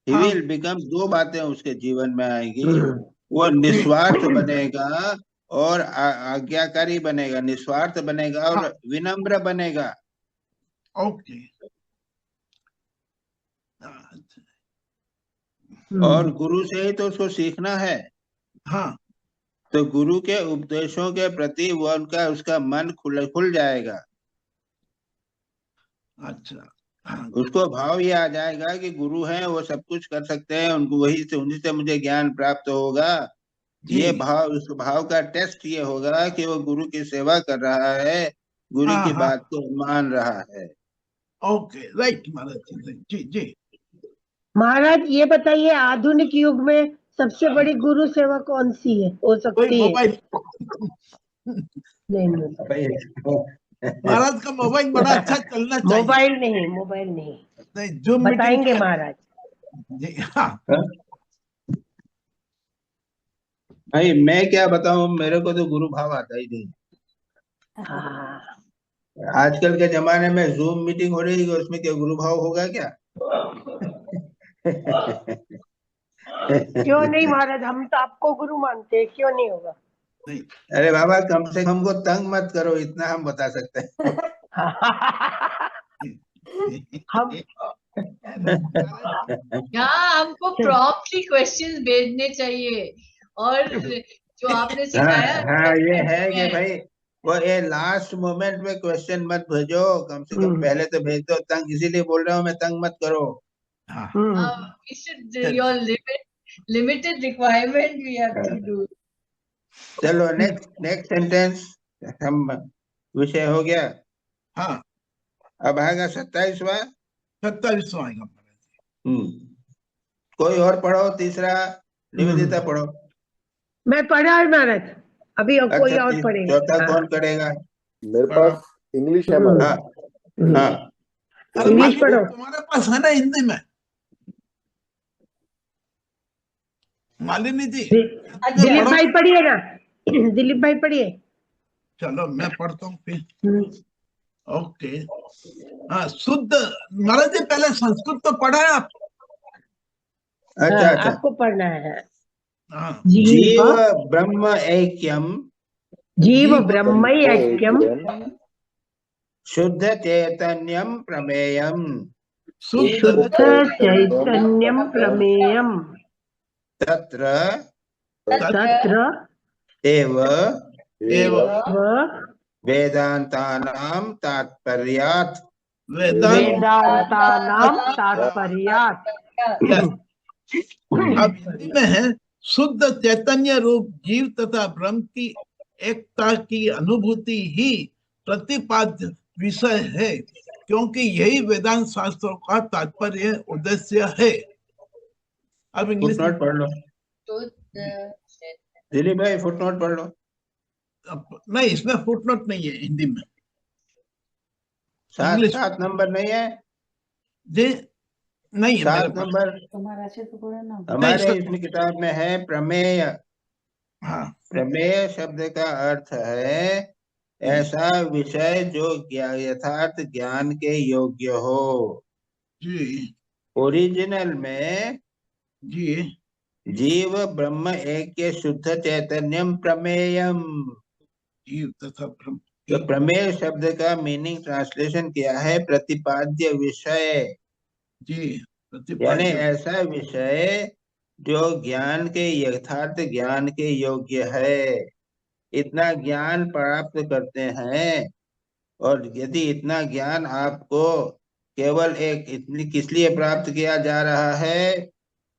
he will become, दो बातें उसके जीवन में आएगी, वो निस्वार्थ बनेगा और आज्ञाकारी बनेगा, निस्वार्थ बनेगा और विनम्र बनेगा। ओके। और गुरु से ही तो उसको सीखना है। हाँ, तो गुरु के उपदेशों के प्रति वो उसका मन खुल जाएगा। अच्छा। उसको भाव ये आ जाएगा कि गुरु हैं, वो सब कुछ कर सकते हैं, उनको उन्हीं से मुझे ज्ञान प्राप्त होगा। ये भाव, उस भाव का टेस्ट ये होगा कि वो गुरु की सेवा कर रहा है, गुरु की बात को मान रहा है। ओके, राइट महाराज जी। जी महाराज ये बताइए, आधुनिक युग में सबसे बड़ी गुरु सेवा कौन सी है, हो सकती है? मोबाइल। नहीं, महाराज का मोबाइल बड़ा अच्छा चलना चाहिए। मोबाइल नहीं, जो बताएंगे महाराज जी। हाँ भाई, मैं क्या बताऊं, मेरे को तो गुरु भाव आता ही नहीं। आजकल के जमाने में जूम मीटिंग हो रही है, उसमें क्या गुरु भाव होगा क्या? क्यों नहीं महाराज, हम तो आपको गुरु मानते हैं, क्यों नहीं होगा? नहीं। अरे बाबा, कम से कम हमको तंग मत करो, इतना हम बता सकते हैं। हम हमको प्रॉम्प्टली क्वेश्चंस भेजने चाहिए, और जो आपने सिखाया हाँ, ये है कि भाई वो ये लास्ट मोमेंट में क्वेश्चन मत भेजो, कम से कम पहले तो भेज दो। तंग इसीलिए बोल रहा हूँ मैं, तंग मत करो। your limited requirement we have to do। चलो नेक्स्ट सेंटेंस, हम विषय हो गया। हाँ, अब आएगा 27वां। 27वां आएगा। कोई और पढ़ो, तीसरा निवेदिता पढ़ो। मैं पढ़ा है महाराज, अभी अब कोई और पढ़ेगा। चौथा कौन करेगा? मेरे पास इंग्लिश है महाराज। हाँ, इंग्लिश पढ़ो। तुम्हारे पास है ना हिंदी में? मालिनी जी, दिलीप भाई पढ़िए ना, दिलीप भाई पढ़िए। चलो मैं पढ़ता हूँ फिर। ओके। हाँ, शुद्ध महाराज जी, पहले संस्कृत तो पढ़ा है आप? अच्छा, आपको पढ़ना है। जीव ब्रह्म ऐक्यम, जीव ब्रह्म ऐक्यम, शुद्ध चैतन्यम प्रमेयम, शुद्ध चैतन्यम प्रमेयम, तत्र एव वेदांतानां तात्पर्यात्, अब हिंदी में है, शुद्ध चैतन्य रूप जीव तथा ब्रह्म की एकता की अनुभूति ही प्रतिपाद्य विषय है, क्योंकि यही वेदांत शास्त्रों का तात्पर्य उद्देश्य है। अब इंग्लिश फुटनोट पढ़ लो दिलीप भाई, फुटनोट पढ़ लो। नहीं, इसमें फुटनोट नहीं है हिंदी में। 7 नंबर नहीं है जी? नहीं है 7 नंबर हमारे इसमें किताब में है प्रमेय। हाँ, प्रमेय शब्द का अर्थ है ऐसा विषय जो यथार्थ ज्ञान के योग्य हो। जी। ओरिजिनल में जी, जीव ब्रह्म ऐक्य शुद्ध चैतन्यम प्रमेयम। जीव तथा ब्रह्म। तो प्रमेय शब्द का मीनिंग ट्रांसलेशन किया है प्रतिपाद्य विषय। जी, यानी ऐसा विषय जो ज्ञान के, यथार्थ ज्ञान के योग्य है। इतना ज्ञान प्राप्त करते हैं, और यदि इतना ज्ञान आपको केवल किस लिए प्राप्त किया जा रहा है,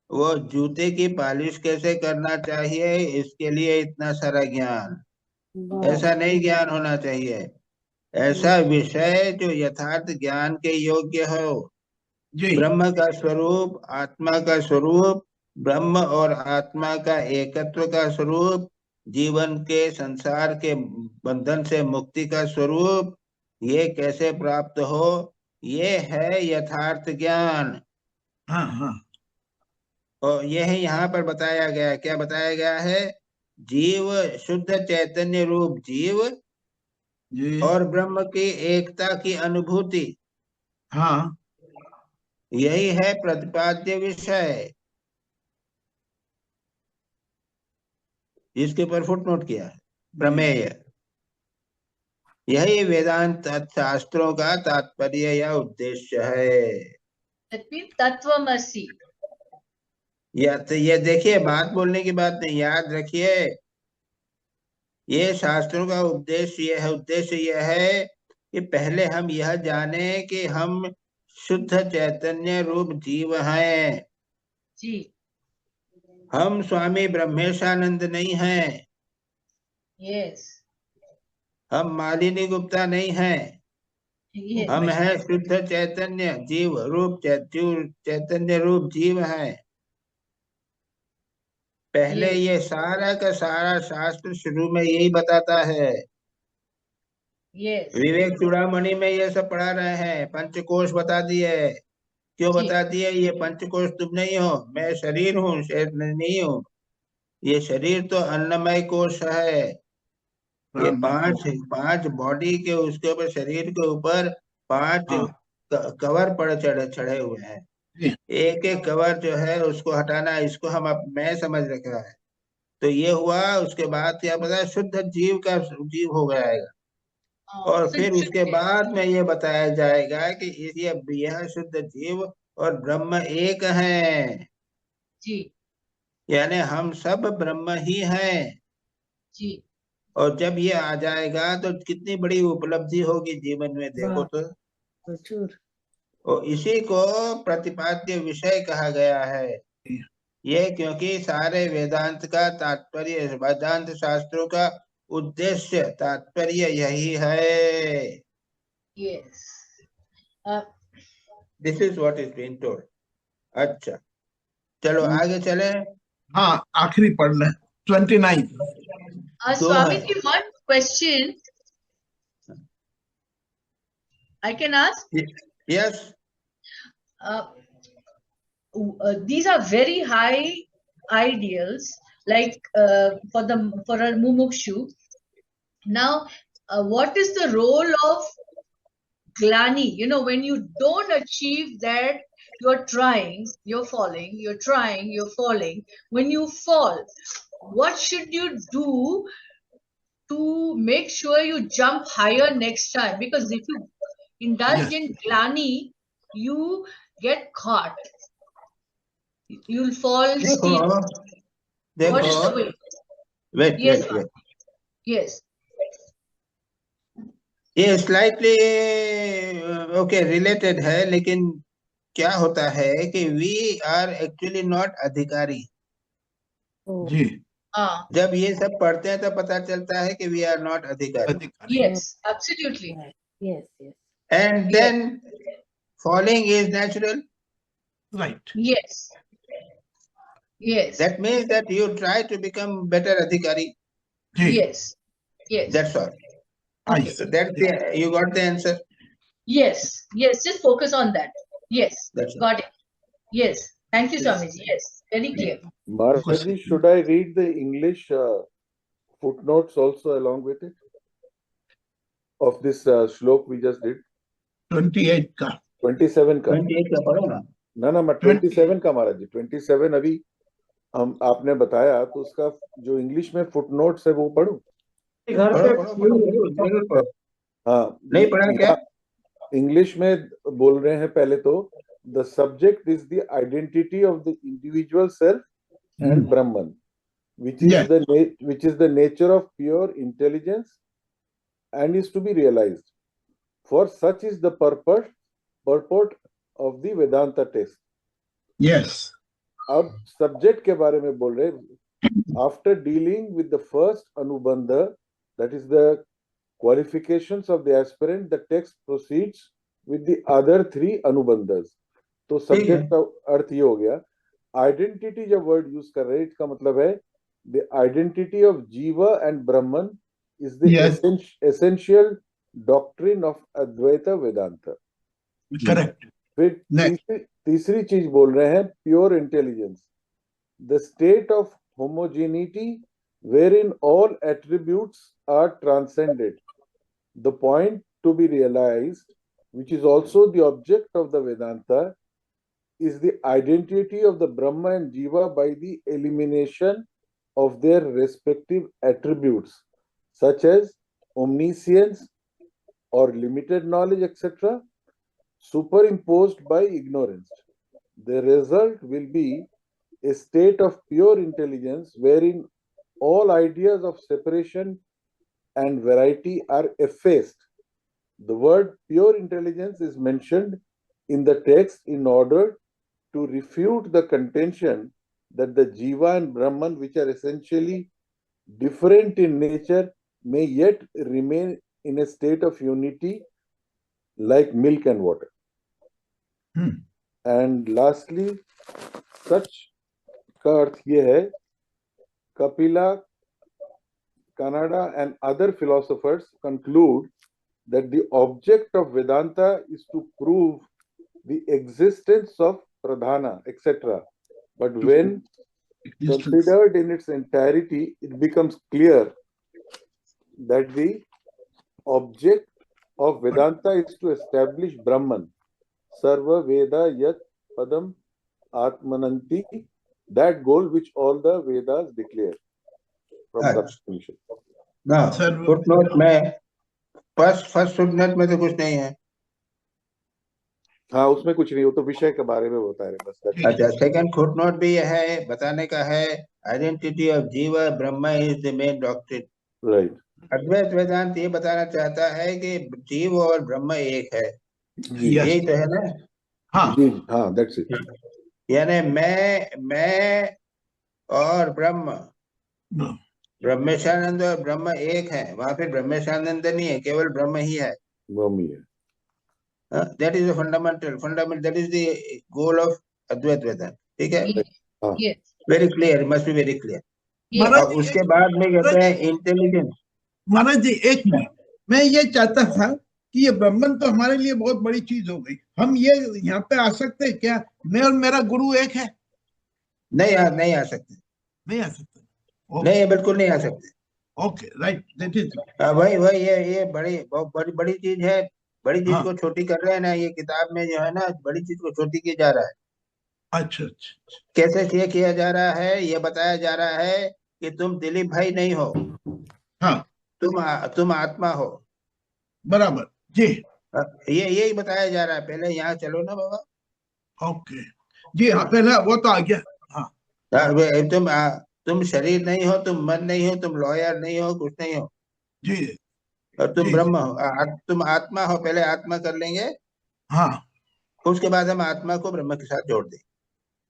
वो जूते की पॉलिश कैसे करना चाहिए, इसके लिए इतना सारा ज्ञान, ऐसा नहीं ज्ञान होना चाहिए। ऐसा विषय जो यथार्थ ज्ञान के योग्य हो। ब्रह्म का स्वरूप, आत्मा का स्वरूप, ब्रह्म और आत्मा का एकत्व का स्वरूप, जीवन के संसार के बंधन से मुक्ति का स्वरूप ये कैसे प्राप्त हो, ये है यथार्थ ज्ञान। हाँ हाँ और यह यहाँ पर बताया गया है। क्या बताया गया है? जीव, शुद्ध चैतन्य रूप जीव जी और ब्रह्म की एकता की अनुभूति, हाँ यही है प्रतिपाद्य विषय, जिसके ऊपर फुटनोट किया है, प्रमेय। यही वेदांत शास्त्रों का तात्पर्य या उद्देश्य है। तत्वमसि। या तो ये देखिए, बात बोलने की बात नहीं, याद रखिए, ये शास्त्रों का उद्देश्य यह है कि पहले हम यह जाने कि हम शुद्ध चैतन्य रूप जीव हैं। जी। हम स्वामी ब्रह्मेशानंद नहीं हैं। यस। हम मालिनी गुप्ता नहीं हैं। यस। हम हैं शुद्ध चैतन्य जीव रूप चैतन्य रूप जीव हैं। पहले ये सारा का सारा शास्त्र शुरू में यही बताता है। विवेक चूड़ामणि में ये सब पढ़ा रहे हैं, पंचकोश बता दिए। क्यों बता दिए? ये पंचकोश तुम नहीं हो, मैं शरीर हूँ, शरीर नहीं हूँ। ये शरीर तो अन्नमय कोश है। ये पांच बॉडी के उसके ऊपर, शरीर के ऊपर 5 कवर चढ़े हुए हैं। एक एक कवर जो है उसको हटाना, इसको हम मैं समझ रखा है। तो ये हुआ। उसके बाद क्या पता, शुद्ध जीव हो जाएगा। और फिर उसके बाद में ये बताया जाएगा कि यह शुद्ध जीव और ब्रह्म एक हैं। जी। यानी हम सब ब्रह्म ही हैं। जी। और जब ये आ जाएगा तो कितनी बड़ी उपलब्धि होगी जीवन में, देखो तो। और इसी को प्रतिपाद्य विषय कहा गया है। ये क्योंकि सारे वेदांत का तात्पर्य, वेदांत शास्त्रों का उद्देश्य, तात्पर्य यही है। Yes. This is what is being told. अच्छा, चलो आगे चले। हाँ, आखिरी पढ़ लें 29। Swami ji, one question I can ask? Yes. These are very high ideals, like for a mumukshu. Now, what is the role of glani? You know, when you don't achieve that, you're trying, you're falling, you're trying, you're falling. When you fall, what should you do to make sure you jump higher next time? Because if you indulge in glani, you get caught. You'll fall steep. What is the way? Wait. Yes. ये slightly okay related है, लेकिन क्या होता है कि we are actually not अधिकारी। जी। जब ये सब पढ़ते हैं तो पता चलता है कि वी आर नॉट अधिकारी। Yes, absolutely. Yes. And then falling is natural. Right. Yes. That means that you try to become better adhikari. Yes. That's all. Okay. So you got the answer. Yes. Just focus on that. Yes. That's all. Got it. Yes. Thank you, Swamiji. Yes. Very clear. Maharaji, should I read the English footnotes also along with it? Of this shlok we just did? 28 का। 27 का। 28 का पढ़ो ना। ना मैं 27 का महाराज जी, 27 अभी आपने बताया, तो उसका जो इंग्लिश में फुटनोट्स है वो पढ़ूं? हाँ, नहीं पढ़ा क्या? इंग्लिश में बोल रहे हैं पहले तो, the subject is the identity of the individual self and Brahman, which is the nature of pure intelligence and is to be realized. For such is the purport of the Vedanta text. Yes. अब subject के बारे में बोल रहे, after dealing with the first anubandha, that is the qualifications of the aspirant, the text proceeds with the other 3 anubandhas. तो subject का अर्थ ये हो गया। आइडेंटिटी जब वर्ड यूज कर रहे हैं, इसका मतलब है the identity of Jiva and Brahman is the Yes. essential doctrine of Advaita Vedanta. Correct. फिर Next. तीसरी चीज बोल रहे हैं pure intelligence, the state of homogeneity wherein all attributes are transcended. The point to be realized, which is also the object of the Vedanta, is the identity of the Brahma and Jiva by the elimination of their respective attributes, such as omniscience or limited knowledge, etc., superimposed by ignorance. The result will be a state of pure intelligence wherein all ideas of separation and variety are effaced. The word pure intelligence is mentioned in the text in order to refute the contention that the Jiva and Brahman, which are essentially different in nature, may yet remain in a state of unity like milk and water. And lastly, such का अर्थ ये है, Kapila, Kannada and other philosophers conclude that the object of Vedanta is to prove the existence of Pradhana, etc. But when considered in its entirety, it becomes clear that the object of Vedanta is to establish Brahman, Sarva Veda Yat Padam Atmananti, that goal which all the Vedas declare. From the Now, footnote में first footnote में तो कुछ नहीं है. हाँ, उसमें कुछ नहीं, वो तो विषय के बारे में बता रहे बस. अच्छा, सेकंड फुटनोट भी यह है, बताने का है, identity of jiva Brahma is the main doctrine. Right. Advaita Vedanta ये बताना चाहता है कि जीव और ब्रह्म एक है. यही तो है ना. हाँ जी, हाँ, दैट्स इट. यानी मैं और ब्रह्म, ब्रह्मेशानंद और ब्रह्म एक है. वहां पे ब्रह्मेशानंद नहीं है, केवल ब्रह्म ही है. ब्रह्म ही है. That is the fundamental. That is the goal of Advaita Vedanta. ठीक है? Yes. Very clear. Must be very clear. महाराज और उसके बाद में कहते हैं इंटेलिजेंस. महाराज जी एक मिनट, मैं ये चाहता था कि ये ब्राह्मण तो हमारे लिए बहुत बड़ी चीज हो गई. हम ये यहाँ पे आ सकते हैं क्या? मैं और मेरा गुरु एक है? नहीं आ सकते. नहीं आ सकते. नहीं, बिल्कुल नहीं आ सकते. Okay, right. दैट इज वही ये बहुत बड़ी चीज है. बड़ी चीज को छोटी कर रहे हैं ना. ये किताब में जो है ना, बड़ी चीज को छोटी की जा रहा है. अच्छा. कैसे ये किया जा रहा है? ये बताया जा रहा है कि तुम दिलीप भाई नहीं हो. हाँ, तुम आत्मा हो. बराबर जी. ये यही बताया जा रहा है. पहले यहाँ चलो ना बाबा. ओके जी. हाँ, पहले वो तो आ गया. हाँ, तुम शरीर नहीं हो, तुम मन नहीं हो, तुम लॉयर नहीं हो, कुछ नहीं हो जी. और तुम ब्रह्म हो. तुम आत्मा हो. पहले आत्मा कर लेंगे. हाँ, उसके बाद हम आत्मा को ब्रह्म के साथ जोड़ दें.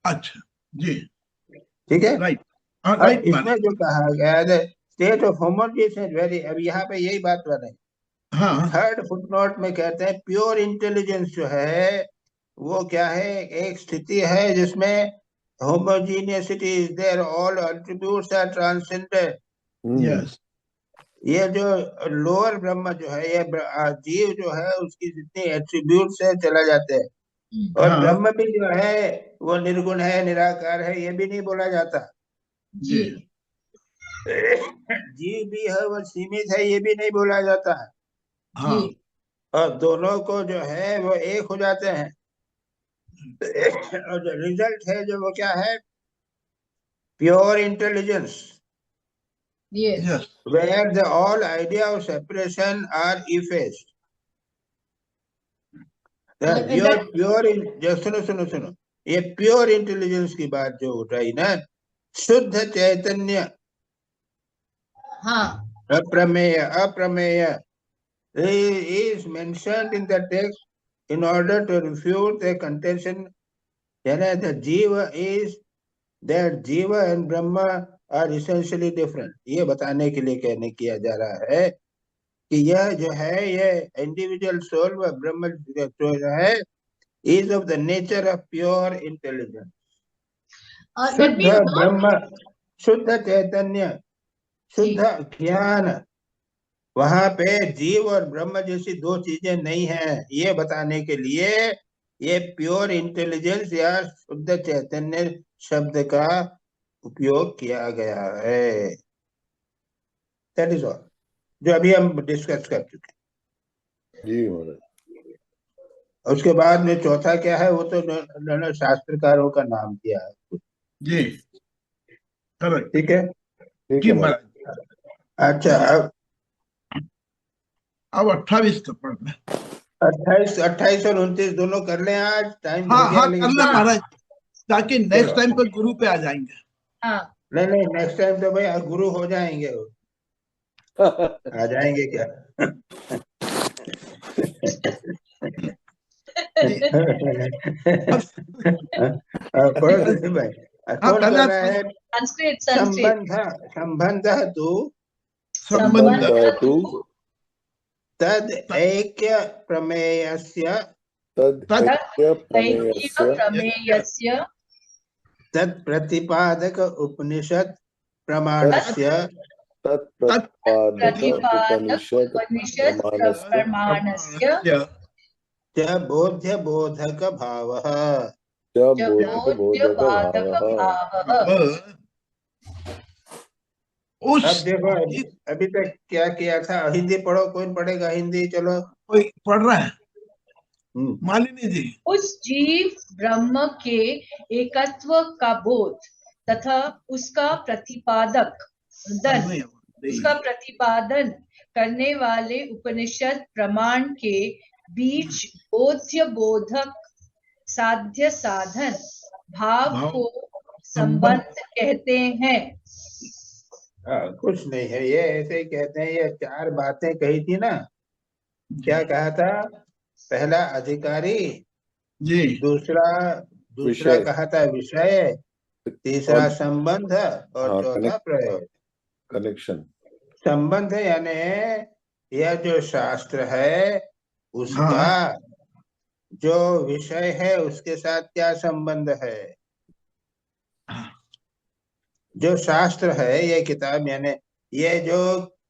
अच्छा जी. ठीक है. राइट. इसमें जो कहा गया है स्टेट ऑफ होमोजेनिटी वेरी, अब यहाँ पे यही बात कर रहे हैं. हाँ, थर्ड फुटनोट में कहते हैं प्योर इंटेलिजेंस जो है वो क्या है? एक स्थिति है जिसमें homogeneity is there, all attributes are transcended. Yes. ये जो लोअर ब्रह्म जो है, ये जीव जो है, उसकी जितनी एट्रीब्यूट्स है चला जाते हैं. और ब्रह्म भी जो है वो निर्गुण है, निराकार है, ये भी नहीं बोला जाता. जी. जीव भी है वो सीमित है, ये भी नहीं बोला जाता है. हाँ. और दोनों को जो है वो एक हो जाते हैं. और जो रिजल्ट है जो वो क्या है? Pure intelligence. Yes. Where the all idea of separation are effaced. सुनो, ये प्योर इंटेलिजेंस की बात जो उठाई ना, शुद्ध चैतन्य, हाँ. अप्रमेय is mentioned in the text in order to refute the contention that the jiva is that jiva and brahma are essentially different. ये बताने के लिए कहने किया जा रहा है कि यह जो है ये इंडिविजुअल सोल व ब्रह्म जो है is of the nature of pure intelligence. शुद्ध ब्रह्म शुद्ध चैतन्य, शुद्ध ज्ञान, वहां पे जीव और ब्रह्म जैसी दो चीजें नहीं है, ये बताने के लिए ये प्योर इंटेलिजेंस या शुद्ध चैतन्य शब्द का उपयोग किया गया है। दैट इज ऑल, जो अभी हम डिस्कस कर चुके हैं। जी महाराज। उसके बाद में चौथा क्या है, वो तो दोनों शास्त्रकारों का नाम दिया है। जी करेक्ट। ठीक है, ठीक जी है महाराज। महाराज। अच्छा अब 28 का पढ़ना। 28 और 29 दोनों कर लें, आज टाइम हाँ हो गया। हाँ कर ले महाराज, ताकि नेक्स्ट टाइम पे गुरु पे आ जाएंगे। हाँ नहीं, नेक्स्ट टाइम तो भाई गुरु हो जाएंगे वो। आ जाएंगे क्या? पढ़ो सुनील भाई, कौन कर रहा है? संस्कृत संबंध तु संबंधतु तद ऐक्य प्रमेयस्य प्रमेयस्य तत् प्रतिपादक उपनिषद प्रमाणस्य तत्प्रतिपादक उपनिषद प्रमाणस्य च बोध्य बोधक भावः। बोध्यबाधक भावः। अब देखो, अभी तक क्या किया था? हिंदी पढ़ो, कौन पढ़ेगा हिंदी? चलो कोई पढ़ रहा है? मालिनी जी। उस जीव ब्रह्म के एकत्व का बोध तथा उसका प्रतिपादन करने वाले उपनिषद प्रमाण के बीच बोध्य बोधक साध्य साधन भाव को संबंध कहते हैं। कुछ नहीं है, ये ऐसे ही कहते हैं। ये चार बातें कही थी ना, क्या कहा था? पहला अधिकारी जी, दूसरा कहा था विषय, तीसरा संबंध और चौथा प्रयोग कनेक्शन। संबंध यानी यह जो शास्त्र है उसका जो विषय है उसके साथ क्या संबंध है। जो शास्त्र है, ये किताब, यानी ये जो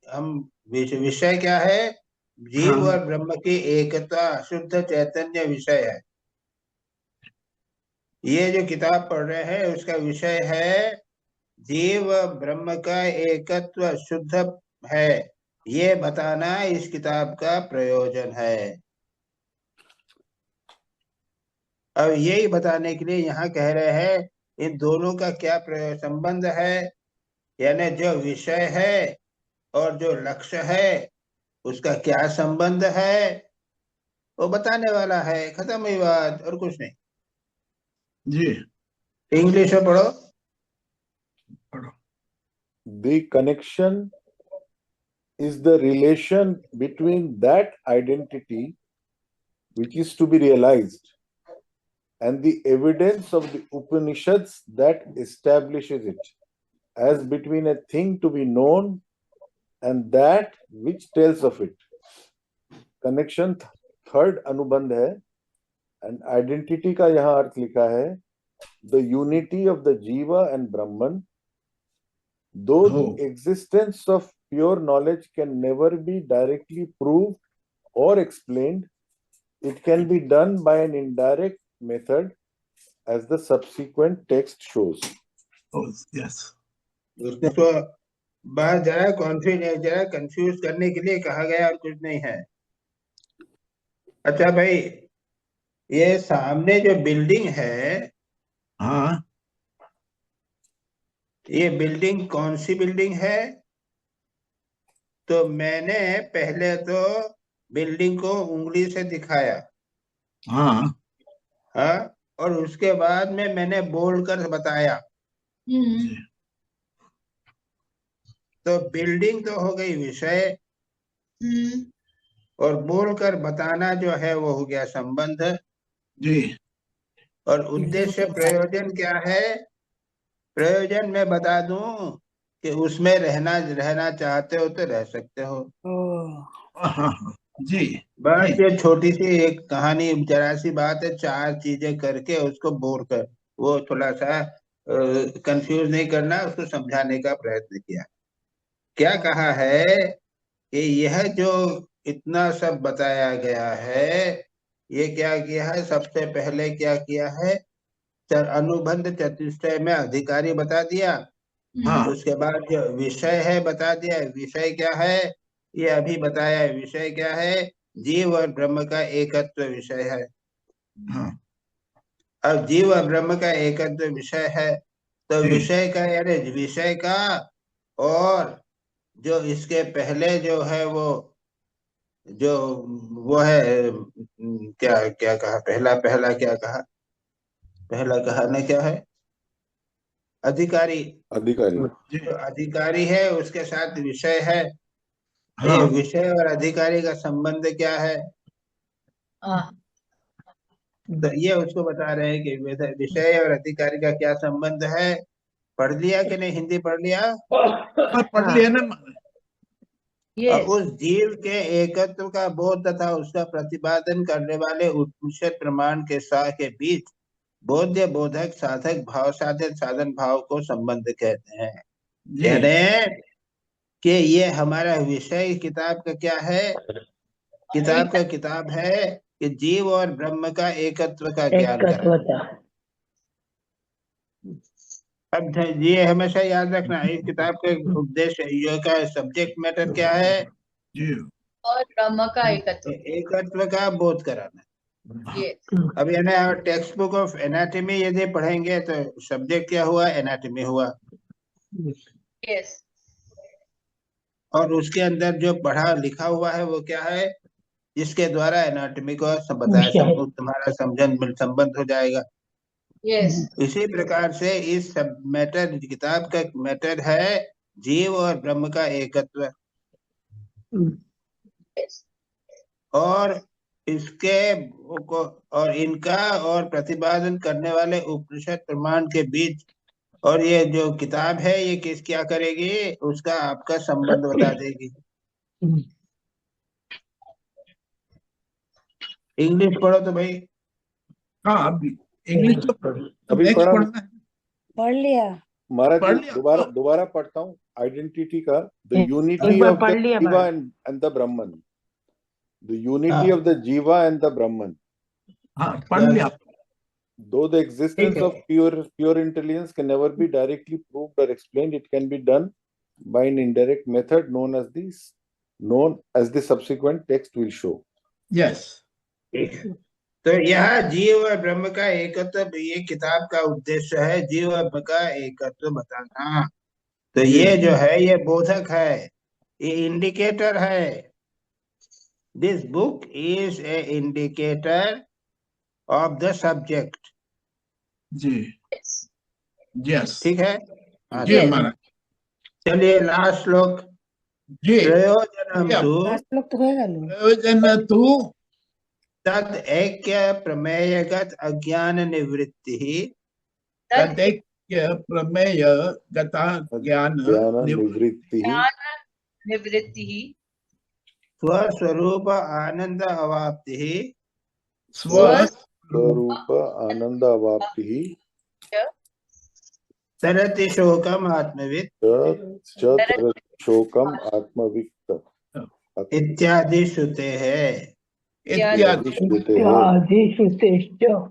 हम विषय क्या है? जीव और ब्रह्म की एकता, शुद्ध चैतन्य विषय है। ये जो किताब पढ़ रहे हैं उसका विषय है जीव ब्रह्म का एकत्व शुद्ध है, ये बताना इस किताब का प्रयोजन है। अब यही बताने के लिए यहाँ कह रहे हैं इन दोनों का क्या संबंध है, यानी जो विषय है और जो लक्ष्य है उसका क्या संबंध है, वो बताने वाला है। खत्म हुई बात, और कुछ नहीं जी। इंग्लिश में पढ़ो। The connection is the relation between that identity which is to be realized and the evidence of the Upanishads that establishes it, as between a thing to be known and that which tells of it. Connection third अनुबंध है, and identity का यहाँ अर्थ लिखा है the unity of the Jiva and Brahman. Though the existence of pure knowledge can never be directly proved or explained, it can be done by an indirect method, as the subsequent text shows. Yes. उसको बात जरा confuse करने के लिए कहा गया, और कुछ नहीं है। अच्छा भाई, ये सामने जो बिल्डिंग है, ये बिल्डिंग कौन सी बिल्डिंग है? तो मैंने पहले तो बिल्डिंग को उंगली से दिखाया, और उसके बाद में मैंने बोलकर बताया। तो बिल्डिंग तो हो गई विषय, और बोलकर बताना जो है वो हो गया संबंध जी। और उद्देश्य प्रयोजन क्या है? प्रयोजन मैं बता दूं कि उसमें रहना चाहते हो तो रह सकते हो जी। बस ये छोटी सी एक कहानी, जरा सी बात है, चार चीजें करके उसको बोर कर, वो थोड़ा सा कंफ्यूज नहीं करना, उसको समझाने का प्रयत्न किया। क्या कहा है कि यह जो इतना सब बताया गया है, ये क्या किया है, सबसे पहले क्या किया है, अनुबंध चतुष्टय में अधिकारी बता दिया। हाँ। उसके बाद जो विषय है बता दिया। विषय क्या है ये अभी बताया है। विषय क्या है, जीव और ब्रह्म का एकत्व विषय है। हाँ। अब जीव और ब्रह्म का एकत्व विषय है, तो जी। विषय का यानी विषय का, और जो इसके पहले जो है वो है, क्या क्या कहा, पहला क्या कहा, पहला कहा क्या है, अधिकारी। अधिकारी। जो अधिकारी है उसके साथ विषय है। हाँ। ये विषय और अधिकारी का संबंध क्या है, तो ये उसको बता रहे हैं कि विषय और अधिकारी का क्या संबंध है। पढ़ लिया कि नहीं, हिंदी पढ़ लिया? पढ़ लिया ना। अब उस जीव के एकत्व का बोध तथा उसका प्रतिपादन करने वाले उपनिषद प्रमाण के बीच बोध्य बोधक साधक भाव साधन साधन भाव को संबंध कहते हैं। यानी कि ये हमारा विषय किताब का क्या है, किताब है कि जीव और ब्रह्म का एकत्व का ज्ञान कराना। अब ये हमेशा याद रखना, इस किताब के उद्देश्य, ये का सब्जेक्ट मैटर क्या है, जीव और ब्रह्म का एकत्व का बोध कराना। अब यानी टेक्स्ट बुक ऑफ एनाटॉमी यदि पढ़ेंगे तो सब्जेक्ट क्या हुआ, एनाटॉमी हुआ। यस। और उसके अंदर जो पढ़ा लिखा हुआ है वो क्या है, जिसके द्वारा एनाटॉमी को बताया, तुम्हारा संबंध हो जाएगा। यस। इसी प्रकार से इस सब मैटर, किताब का मैटर है जीव और ब्रह्म का एकत्व। और इसके और इनका और प्रतिपादन करने वाले उपनिषद प्रमाण के बीच, और ये जो किताब है ये क्या करेगी, उसका आपका संबंध बता देगी। इंग्लिश पढ़ो तो भाई। हाँ, अभी इंग्लिश तो अभी पढ़ लिया महाराज जी। दोबारा पढ़ता हूँ। आइडेंटिटी का, द यूनिटी ऑफ द जीवा and the Brahman, the unity of the जीवा एंड द ब्रह्मन। हाँ, पढ़ लिया। Though the existence of pure intelligence can never be directly proved or explained, it can be done by an indirect method known as the subsequent text will show. Yes. तो यह जीव और ब्रह्म का एकत्व, ये किताब का उद्देश्य है, जीव और ब्रह्म का एकत्व बताना। तो ये जो है ये बोधक है, ये इंडिकेटर है। This book is a indicator of the subject. जी। यस। ठीक है जी हमारा। चलिए लास्ट श्लोक। जी। प्रयोजन तु तद ऐक्य प्रमेयगत अज्ञान निवृत्ति, तदैक्य प्रमेयगत ज्ञान निवृत्ति, स्वस्वरूप आनंद अवाप्ति, स्वरूप आनंद अवाप्ति, तरति शोकम आत्मवित्, शोकम आत्मवित् इत्यादि श्रुते है।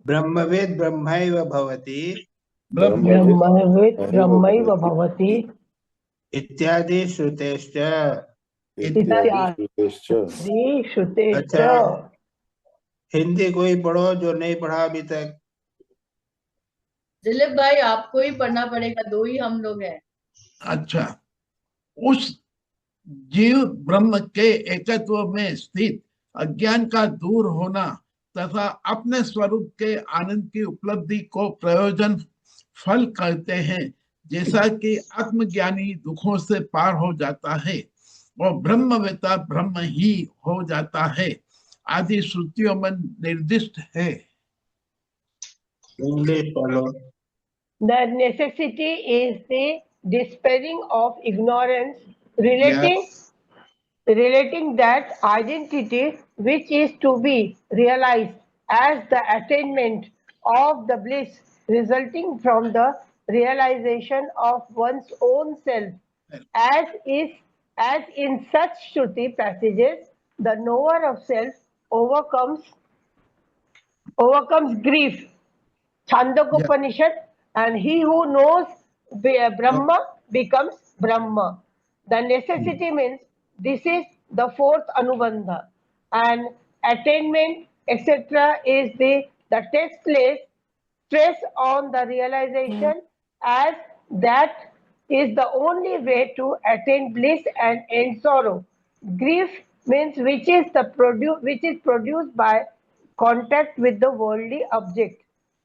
ब्रह्मविद् ब्रह्मैव भवति, इत्यादि श्रुतेश्च। अच्छा, हिंदी कोई पढ़ो जो नहीं पढ़ा अभी तक। दिलीप भाई आपको ही पढ़ना पड़ेगा, दो ही हम लोग हैं। अच्छा, उस जीव ब्रह्म के एकत्व में स्थित अज्ञान का दूर होना तथा अपने स्वरूप के आनंद की उपलब्धि को प्रयोजन फल कहते हैं। जैसा कि आत्मज्ञानी दुखों से पार हो जाता है और ब्रह्मवेत्ता ब्रह्म ही हो जाता है, आदि श्रुतियों में निर्दिष्ट है। The necessity is the despairing of ignorance relating that identity which is to be realized as the attainment of the bliss resulting from the realization of one's own self, as in such Shruti passages, the knower of self overcomes grief, Chandogya, and he who knows Brahma becomes Brahma. The necessity means this is the fourth Anubandha, and attainment, etc., is the test place stress on the realization, as that is the only way to attain bliss and end sorrow. Grief means which is produced by contact with the worldly object.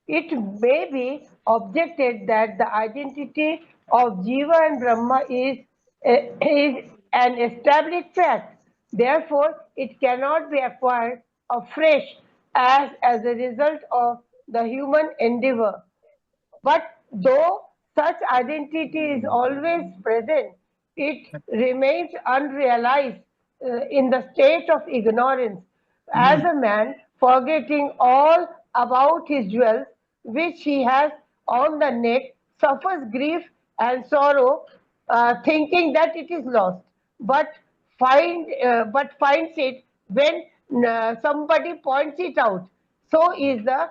It may be objected that the identity of Jiva and Brahma is an established fact. Therefore, it cannot be acquired afresh as a result of the human endeavor. But though such identity is always present, it remains unrealized in the state of ignorance, as a man, forgetting all about his jewels which he has on the neck, suffers grief and sorrow, thinking that it is lost, but finds it when somebody points it out. So is the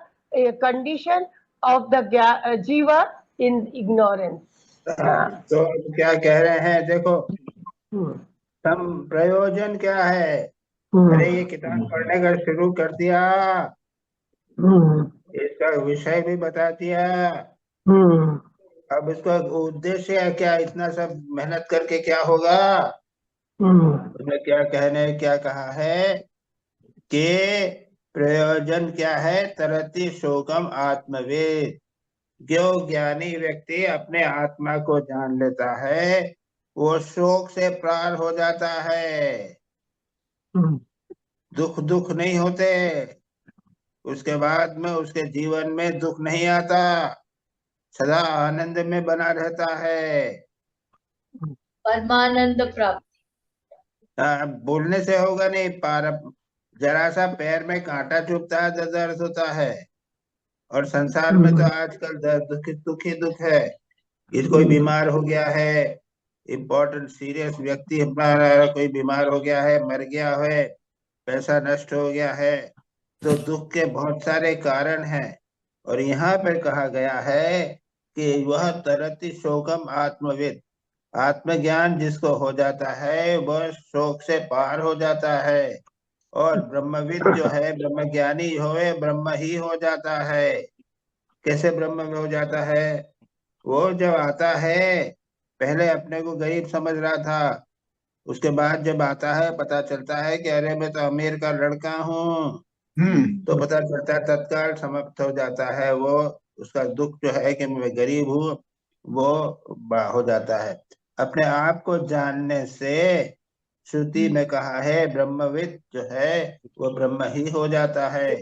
condition of the jiva in ignorance. तो क्या कह रहे हैं, देखो हम प्रयोजन क्या है। अरे ये किताब पढ़ने का शुरू कर दिया, इसका विषय भी बता दिया, अब इसका उद्देश्य क्या, इतना सब मेहनत करके क्या होगा। उसने क्या कहा है कि प्रयोजन क्या है, तरति शोकम आत्मवेद। जो ज्ञानी व्यक्ति अपने आत्मा को जान लेता है वो शोक से पार हो जाता है, दुख नहीं होते, उसके बाद में उसके जीवन में दुख नहीं आता, सदा आनंद में बना रहता है, परमानंद प्राप्ति। बोलने से होगा नहीं, जरा सा पैर में कांटा चुभता है तो दर्द होता है, और संसार में तो आजकल दुख है। इस कोई बीमार हो गया है, इम्पोर्टेंट सीरियस व्यक्ति हमारा कोई बीमार हो गया है, मर गया है, पैसा नष्ट हो गया है, तो दुख के बहुत सारे कारण हैं। और यहाँ पर कहा गया है कि वह तरति शोकम आत्मविद, आत्मज्ञान जिसको हो जाता है वह शोक से पार हो जाता है, और ब्रह्मविद जो है, ब्रह्मज्ञानी होए, ब्रह्म ही हो जाता है। कैसे ब्रह्म में हो जाता है? वो जब आता है, पहले अपने को गरीब समझ रहा था, उसके बाद जब आता है पता चलता है कि अरे मैं तो अमीर का लड़का हूँ, तो पता चलता है, तत्काल समाप्त हो जाता है वो, उसका दुख जो है कि मैं गरीब हूँ वो हो जाता है। अपने आप को जानने से श्रुति में कहा है ब्रह्मविद जो है वो ब्रह्म ही हो जाता है,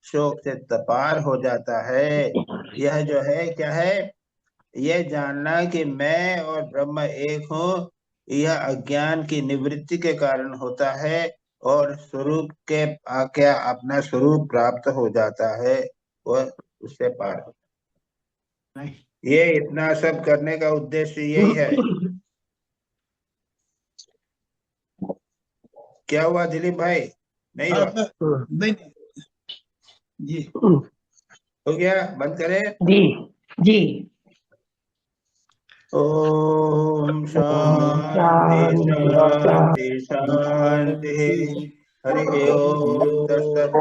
शोक से पार हो जाता है। यह जो है क्या है, यह जानना कि मैं और ब्रह्म एक हूँ, यह अज्ञान की निवृत्ति के कारण होता है, और स्वरूप के आके अपना स्वरूप प्राप्त हो जाता है, वह उससे पार होता है। ये इतना सब करने का उद्देश्य यही है। क्या हुआ दिलीप भाई? नहीं हुआ? नहीं जी, हो गया, बंद करें? जी। ओम शांति शांति शांति। हरि ओम तत्सत्।